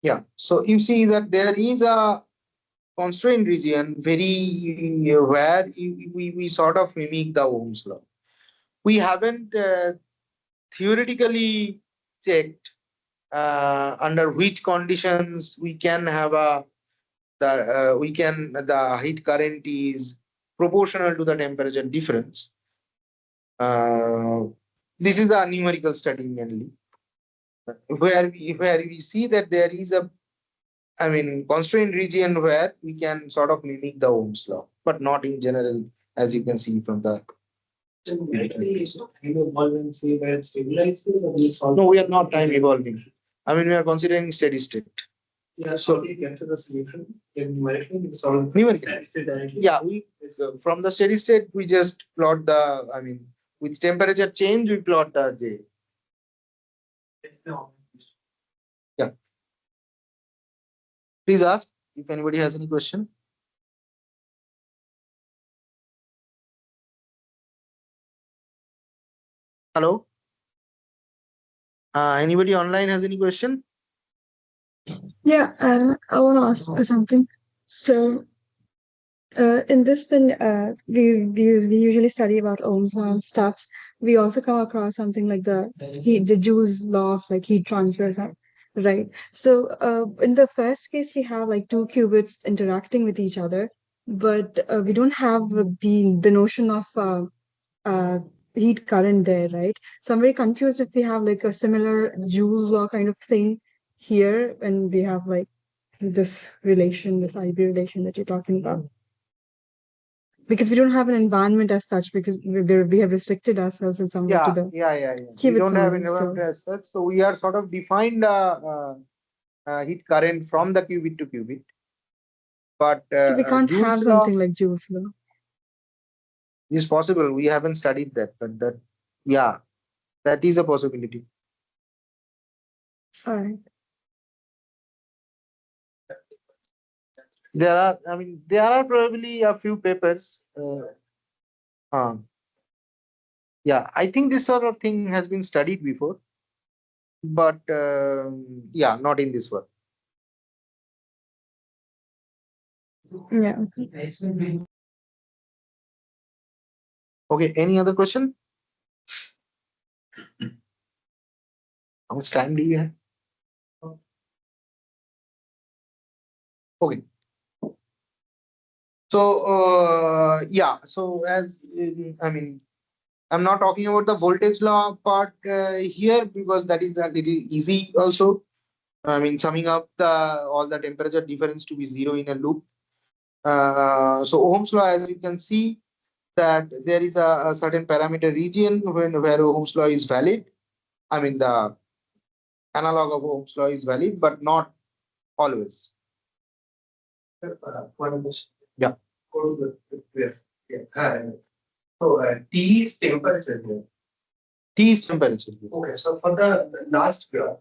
Yeah. So you see that there is a constraint region very where we sort of mimic the Ohm's law. We haven't theoretically checked under which conditions we can have the heat current is proportional to the temperature difference. This is a numerical study mainly, where we see that there is a constrained region where we can sort of mimic the Ohm's law, but not in general, as you can see from the. No, we are not time evolving. We are considering steady state. Yeah, so we get to the solution in numerically, we solve Numerically. state directly. Yeah, from the steady state we just plot the with temperature change we plot the J. Yeah. Please ask if anybody has any question. Hello. Anybody online has any question? Yeah, I want to ask something. So, in this when we usually study about ohms law and stuff, we also come across something like the Joule's law of like heat transfer, or something, right? So, in the first case, we have like two qubits interacting with each other, but we don't have the notion of uh, heat current there, right? So I'm very confused if we have like a similar Joule's law kind of thing here, and we have like this relation, this IB relation that you're talking about. Because we don't have an environment as such, because we have restricted ourselves in some way to the We don't have only, environment as such, so we are sort of defined heat current from the qubit to qubit. But so we can't Joule's have law something like Joule's law. is possible. We haven't studied that, but that is a possibility. All right. There are probably a few papers. Yeah, I think this sort of thing has been studied before, but not in this one. Yeah. Okay, any other question? How much time do you have? Okay. So so as I'm not talking about the voltage law part here because that is a little easy also. Summing up all the temperature difference to be zero in a loop. So Ohm's law, as you can see, that there is a certain parameter region where Ohm's law is valid. The analog of Ohm's law is valid, but not always. One question. Yeah. Go to the So T is temperature here. T is temperature. Okay, so for the last plot,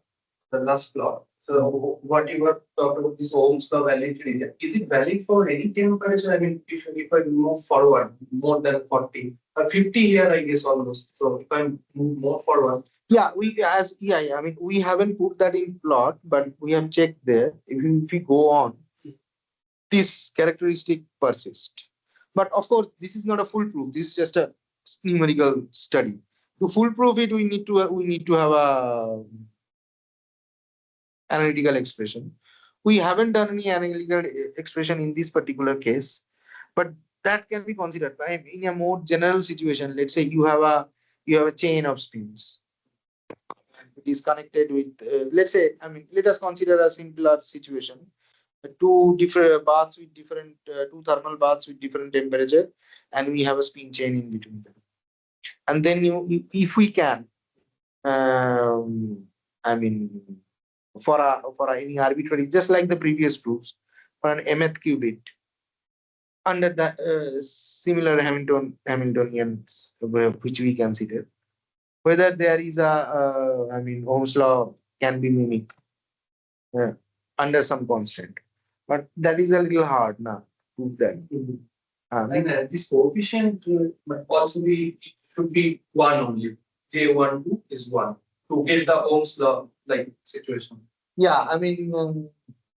so what you were talking about this Ohm's law valid region, is it valid for any temperature? If I move forward more than 40 or 50 here, I guess almost. So if I move more forward. Yeah, we haven't put that in plot, but we have checked there. If we go on, this characteristic persists. But of course, this is not a foolproof. This is just a numerical study. To foolproof it, we need to have a analytical expression. We haven't done any analytical expression in this particular case, but that can be considered in a more general situation. Let's say you have a chain of spins. It is connected with let's say let us consider a simpler situation. Two different baths with different two thermal baths with different temperature, and we have a spin chain in between them. And then if we can, for any arbitrary, just like the previous proofs, for an mth qubit under the similar Hamiltonian which we consider, whether there is a Ohm's law can be mimicked under some constant, but that is a little hard now to prove that. And this coefficient might also should be 1 only. J12 is 1 to get the Ohm's law like situation. Yeah,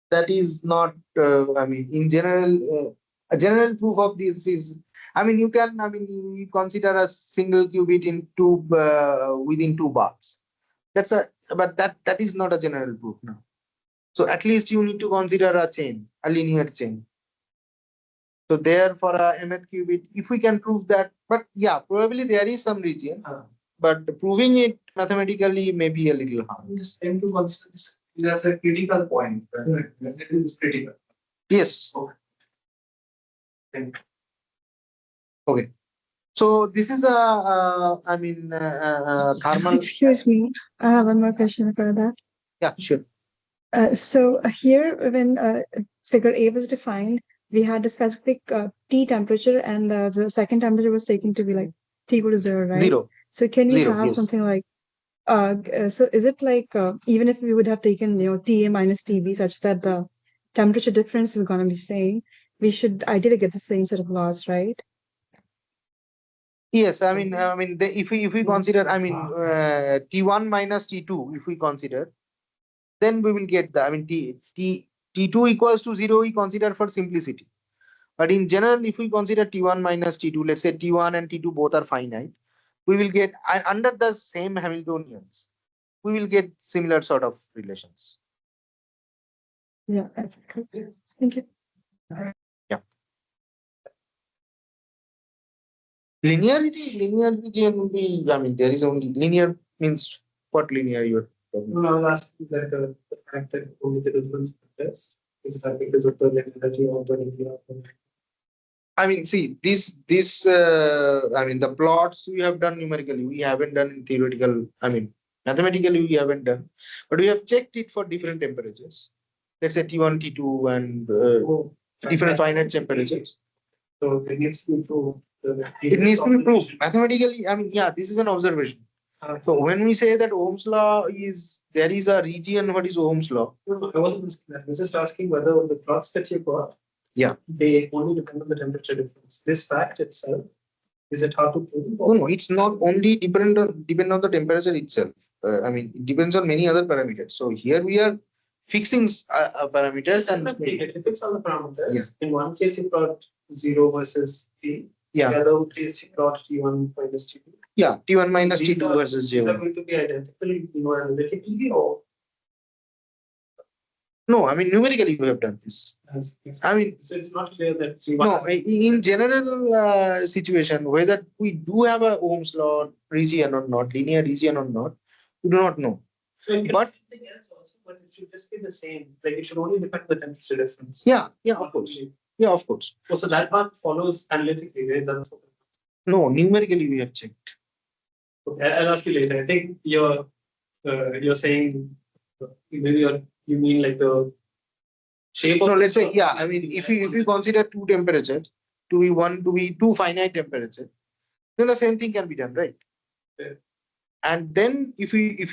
that is not. In general, a general proof of this is. You can. You consider a single qubit in within two baths. That's a but that is not a general proof now. So at least you need to consider a chain, a linear chain. So there for a mth qubit, if we can prove that, but yeah, probably there is some region, but proving it mathematically may be a little hard. You just tend to consider this as a critical point. Right? This is critical. Yes. Okay. Thank you. Okay. So this is a, thermal. Excuse me, I have one more question for that. Yeah, sure. So here, when figure A was defined, we had a specific T temperature, and the second temperature was taken to be like T equal to 0, right? 0. So can we 0, have yes. something like, so is it like, even if we would have taken, TA minus TB such that the temperature difference is going to be same, we should ideally get the same set of laws, right? Yes, if we consider, T1 minus T2, if we consider, then we will get the, T2 equals to 0, we consider for simplicity. But in general, if we consider T1 minus T2, let's say T1 and T2 both are finite, we will get, under the same Hamiltonians, we will get similar sort of relations. Yeah, okay. Thank you. Linearity will be, there is only linear means what linear you are talking about? No, I'll ask you that the fact that only the difference matters is that because of the linearity of the area. See, the plots we have done numerically, we haven't done in theoretical, mathematically we haven't done, but we have checked it for different temperatures. Let's say T1, T2 and different finite temperatures. So it needs to be proved. It needs to be proved mathematically. This is an observation. So when we say that Ohm's law is, there is a region, what is Ohm's law? No, I wasn't asking that. I was just asking whether the plots that you got, they only depend on the temperature difference. This fact itself, is it hard to prove? No, it's not only depend on the temperature itself. It depends on many other parameters. So here we are fixing parameters and it fix all the parameters. Yes. In one case, you plot 0 versus T. Yeah. The other case, you plot T1 minus T2. Yeah, T1 minus These T2 are- versus These are J1. going to be identical analytically or No, numerically we have done this. as So it's not clear that C1 no, has- in general situation, whether we do have a Ohm's law region or not, linear region or not, we do not know. It can but- be something else also, but it should just be the same. Like it should only depend on the temperature difference. Yeah, of course. Yeah, of course. Oh, so that part follows analytically, right? That's what. No, numerically we have checked. Okay, I'll ask you later. I think you're saying maybe you mean like the shape of. No, let's say, if you consider two temperatures to be two finite temperatures, then the same thing can be done, right? Yeah. And then if you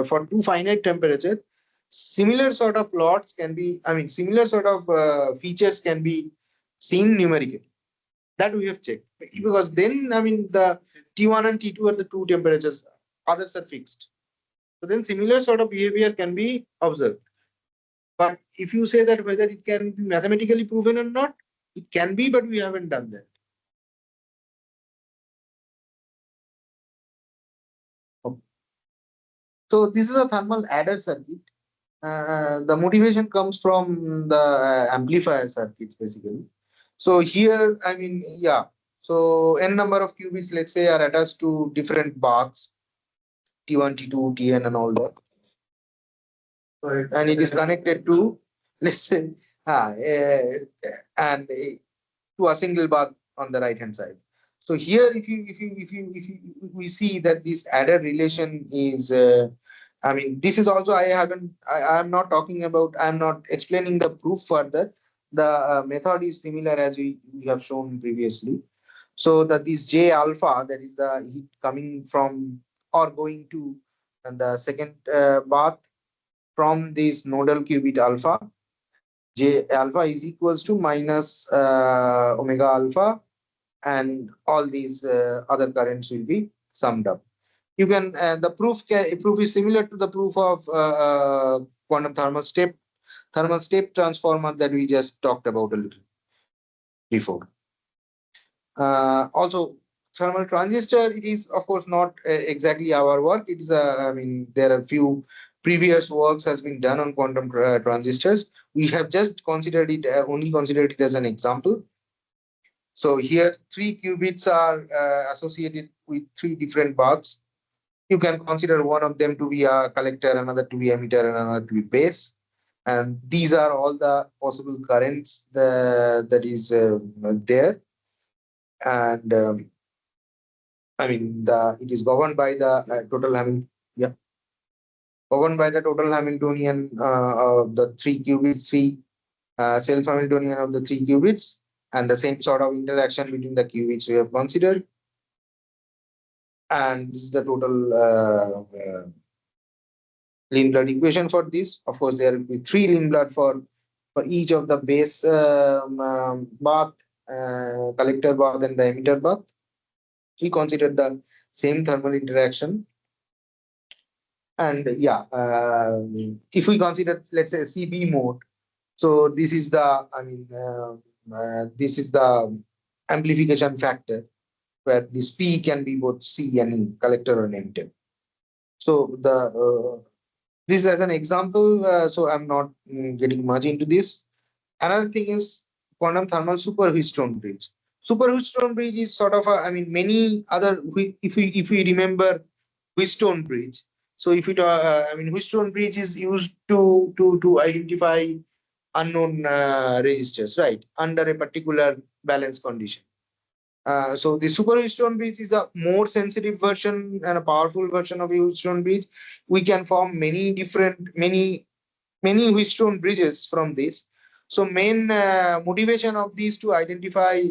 for two finite temperature, similar sort of plots can be, similar sort of features can be seen numerically. That we have checked, because then the T1 and T2 are the two temperatures, others are fixed. So then similar sort of behavior can be observed. But if you say that whether it can be mathematically proven or not, it can be, but we haven't done that. So this is a thermal adder circuit. The motivation comes from the amplifier circuits basically. So here, so n number of qubits, let's say, are attached to different baths, T1, T2, Tn, and all that. Right. And it is connected to, let's say, to a single bath on the right hand side. So here, if we see that this adder relation is, this is also I'm not talking about, I'm not explaining the proof further. The method is similar as we have shown previously. So that this J alpha, that is the heat coming from or going to the second bath from this nodal qubit alpha, J alpha is equals to minus omega alpha, and all these other currents will be summed up. You can the proof is similar to the proof of quantum thermal step transformer that we just talked about a little before. Also, thermal transistor, it is of course not exactly our work. It is I mean, there are few previous works has been done on quantum transistors. We have just considered it, only considered it as an example. So here, 3 qubits are associated with 3 different paths. You can consider one of them to be a collector, another to be emitter, and another to be base. And these are all the possible currents that is there. And I mean, it is governed by the total Hamiltonian. Yeah, governed by the total Hamiltonian of the 3 qubits, self Hamiltonian of the 3 qubits, and the same sort of interaction between the qubits we have considered. And this is the total Lindblad equation for this. Of course, there will be 3 Lindblad for each of the base bath, collector bath, and the emitter bath. We considered the same thermal interaction. And yeah, if we consider, let's say, CB mode, so this is the, I mean, this is the amplification factor where this P can be both C and E, collector or emitter. So this as an example, so I'm not getting much into this. Another thing is quantum thermal super Wheatstone bridge. Super Wheatstone bridge is sort of I mean, many other, if we remember Wheatstone bridge. So if it I mean, Wheatstone bridge is used to identify unknown resistors, right, under a particular balance condition. So the super Wheatstone bridge is a more sensitive version and a powerful version of a Wheatstone bridge. We can form many Wheatstone bridges from this. So main motivation of these to identify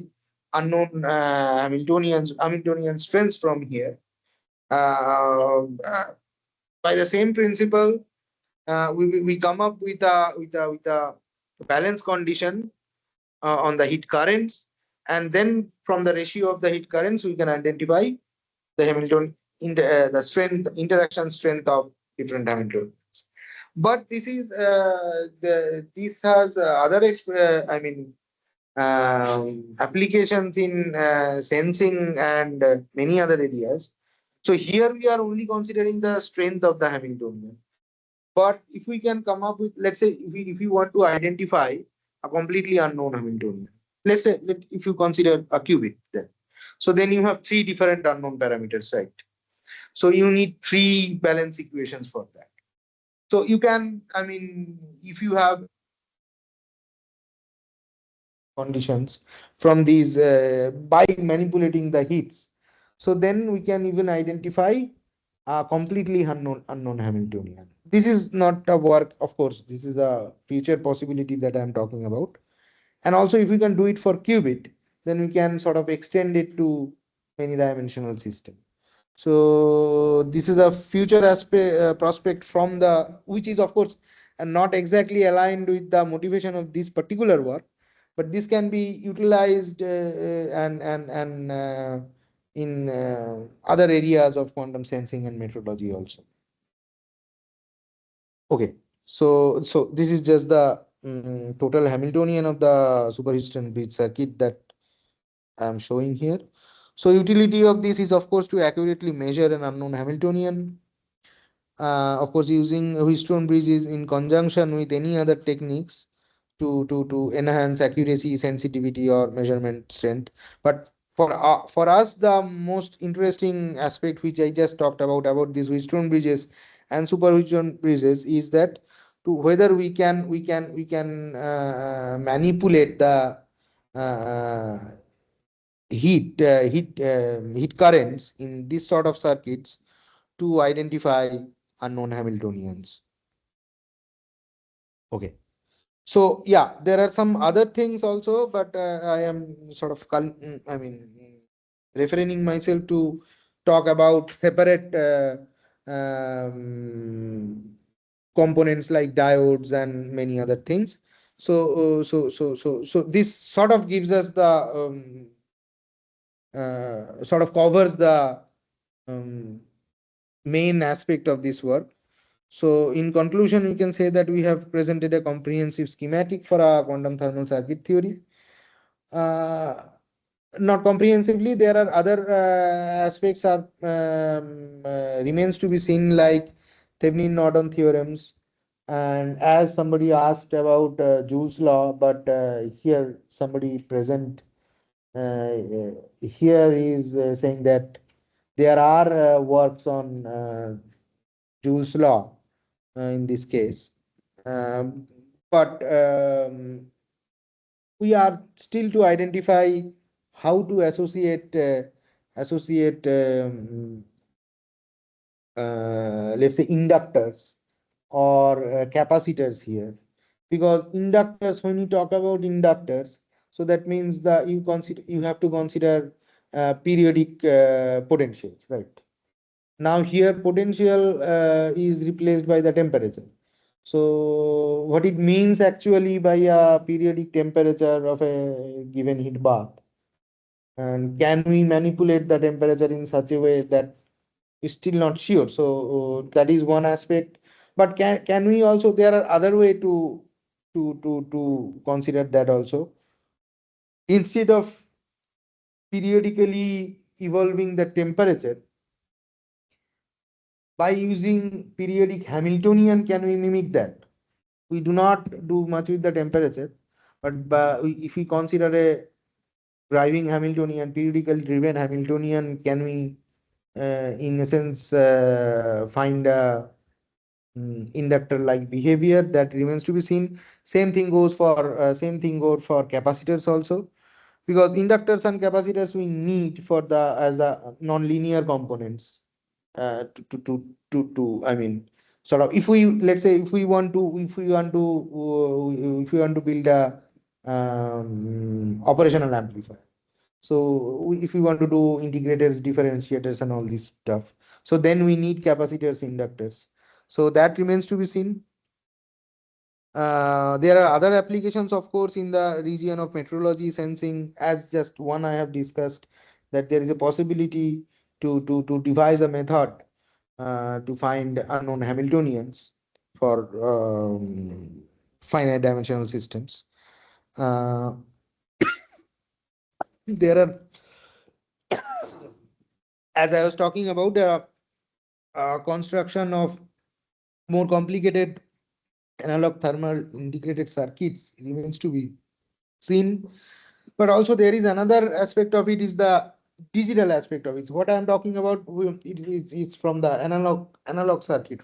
unknown Hamiltonian strengths from here. By the same principle, we come up with a balance condition on the heat currents, and then from the ratio of the heat currents, we can identify the the strength, interaction strength of different Hamiltonians. But this is this has other I mean, applications in sensing and many other areas. So here we are only considering the strength of the Hamiltonian. But if we can come up with, let's say, if you want to identify a completely unknown Hamiltonian, let's say if you consider a qubit, then you have 3 different unknown parameters, right? So you need 3 balance equations for that. So you can, I mean, if you have conditions from these by manipulating the heats, so then we can even identify a completely unknown Hamiltonian. This is not a work, of course. This is a future possibility that I am talking about. And also, if we can do it for qubit, then we can sort of extend it to many dimensional system. So this is a future aspect prospect from the, which is of course not exactly aligned with the motivation of this particular work, but this can be utilized and in other areas of quantum sensing and metrology also. Okay, so this is just the total Hamiltonian of the super Wheatstone bridge circuit that I am showing here. So utility of this is of course to accurately measure an unknown Hamiltonian. Of course, using Wheatstone bridges in conjunction with any other techniques to enhance accuracy, sensitivity, or measurement strength. But for us, the most interesting aspect which I just talked about these Wheatstone bridges and super Wheatstone bridges is that to whether we can manipulate the uh, heat currents in this sort of circuits to identify unknown Hamiltonians. Okay. So yeah, there are some other things also, but I am sort of, I mean, refraining myself to talk about separate components like diodes and many other things. So this sort of gives us the sort of covers the main aspect of this work. So in conclusion, we can say that we have presented a comprehensive schematic for our quantum thermal circuit theory. not comprehensively. There are other aspects are remains to be seen, like Thevenin-Norton theorems. And as somebody asked about Joule's law, but here somebody present here is saying that there are works on Joule's law in this case, but we are still to identify how to associate let's say inductors or capacitors here, because inductors, when you talk about inductors, so that means that you have to consider periodic potentials, right? Now here potential is replaced by the temperature. So what it means actually by a periodic temperature of a given heat bath, and can we manipulate the temperature in such a way that is still not sure. So that is one aspect. But can we also, there are other way to consider that also. Instead of periodically evolving the temperature, by using periodic Hamiltonian, can we mimic that? We do not do much with the temperature, but if we consider a driving Hamiltonian, periodically driven Hamiltonian, can we, in a sense, find a inductor like behavior? That remains to be seen. Same thing goes for capacitors also, because inductors and capacitors we need for the as the non-linear components I mean, sort of, if we, let's say, if we want to build a operational amplifier, so if we want to do integrators, differentiators, and all this stuff, so then we need capacitors, inductors. So that remains to be seen. There are other applications, of course, in the region of metrology, sensing, as just one I have discussed, that there is a possibility to devise a method to find unknown Hamiltonians for finite dimensional systems. Uh, there are, as I was talking about, there are construction of more complicated analog thermal integrated circuits remains to be seen. But also there is another aspect of it, is the digital aspect of it. What I am talking about, it's from the analog circuit.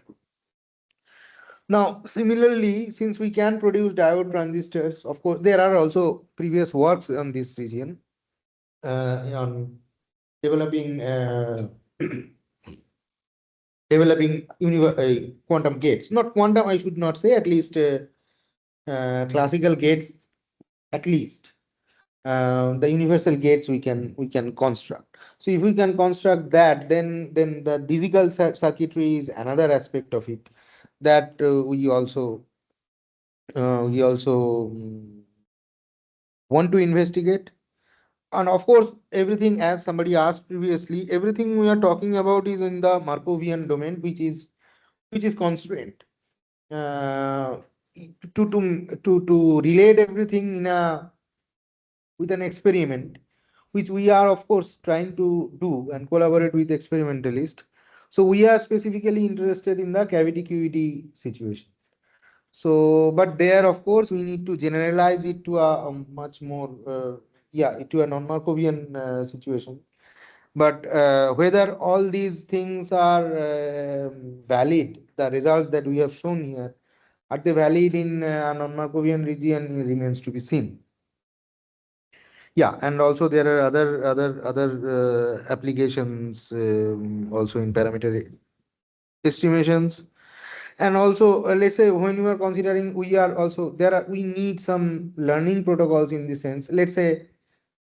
Now, similarly, since we can produce diode transistors, of course, there are also previous works on this region on developing quantum gates. Not quantum, I should not say, at least classical gates, at least. The universal gates we can construct. So if we can construct that, then the digital circuitry is another aspect of it that we also want to investigate. And of course, everything, as somebody asked previously, everything we are talking about is in the Markovian domain, which is constrained. Uh, to relate everything in a with an experiment, which we are of course trying to do and collaborate with experimentalists. So we are specifically interested in the cavity QED situation. So, but there, of course, we need to generalize it to a much more, to a non-Markovian situation. But whether all these things are valid, the results that we have shown here, are they valid in a non-Markovian region, remains to be seen. Yeah, and also there are other applications also in parameter estimations. And also, let's say, when we are considering, we need some learning protocols in this sense. Let's say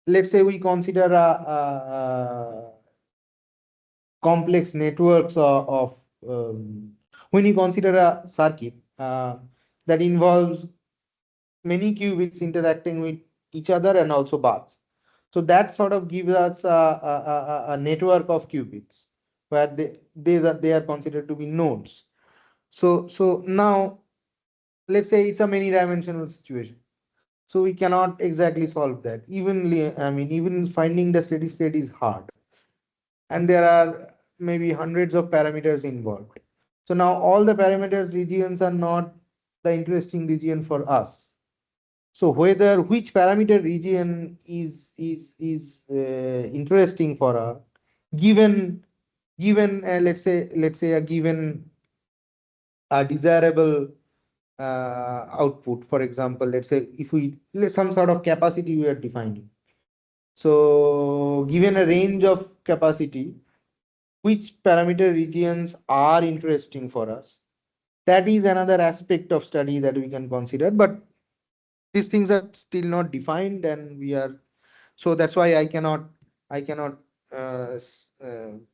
we consider a complex networks when you consider a circuit that involves many qubits interacting with each other and also baths. So that sort of gives us a network of qubits where they are considered to be nodes. So now let's say it's a many dimensional situation. So we cannot exactly solve that. Even finding the steady state is hard. And there are maybe hundreds of parameters involved. So now all the parameters regions are not the interesting region for us. So whether which parameter region is interesting for a given let's say a given desirable output. For example, let's say if some sort of capacity we are defining. So given a range of capacity, which parameter regions are interesting for us? That is another aspect of study that we can consider, but these things are still not defined, and so that's why I cannot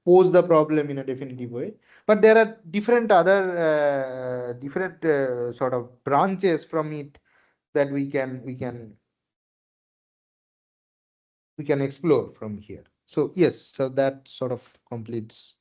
pose the problem in a definitive way. But there are different sort of branches from it that we can explore from here. So yes, so that sort of completes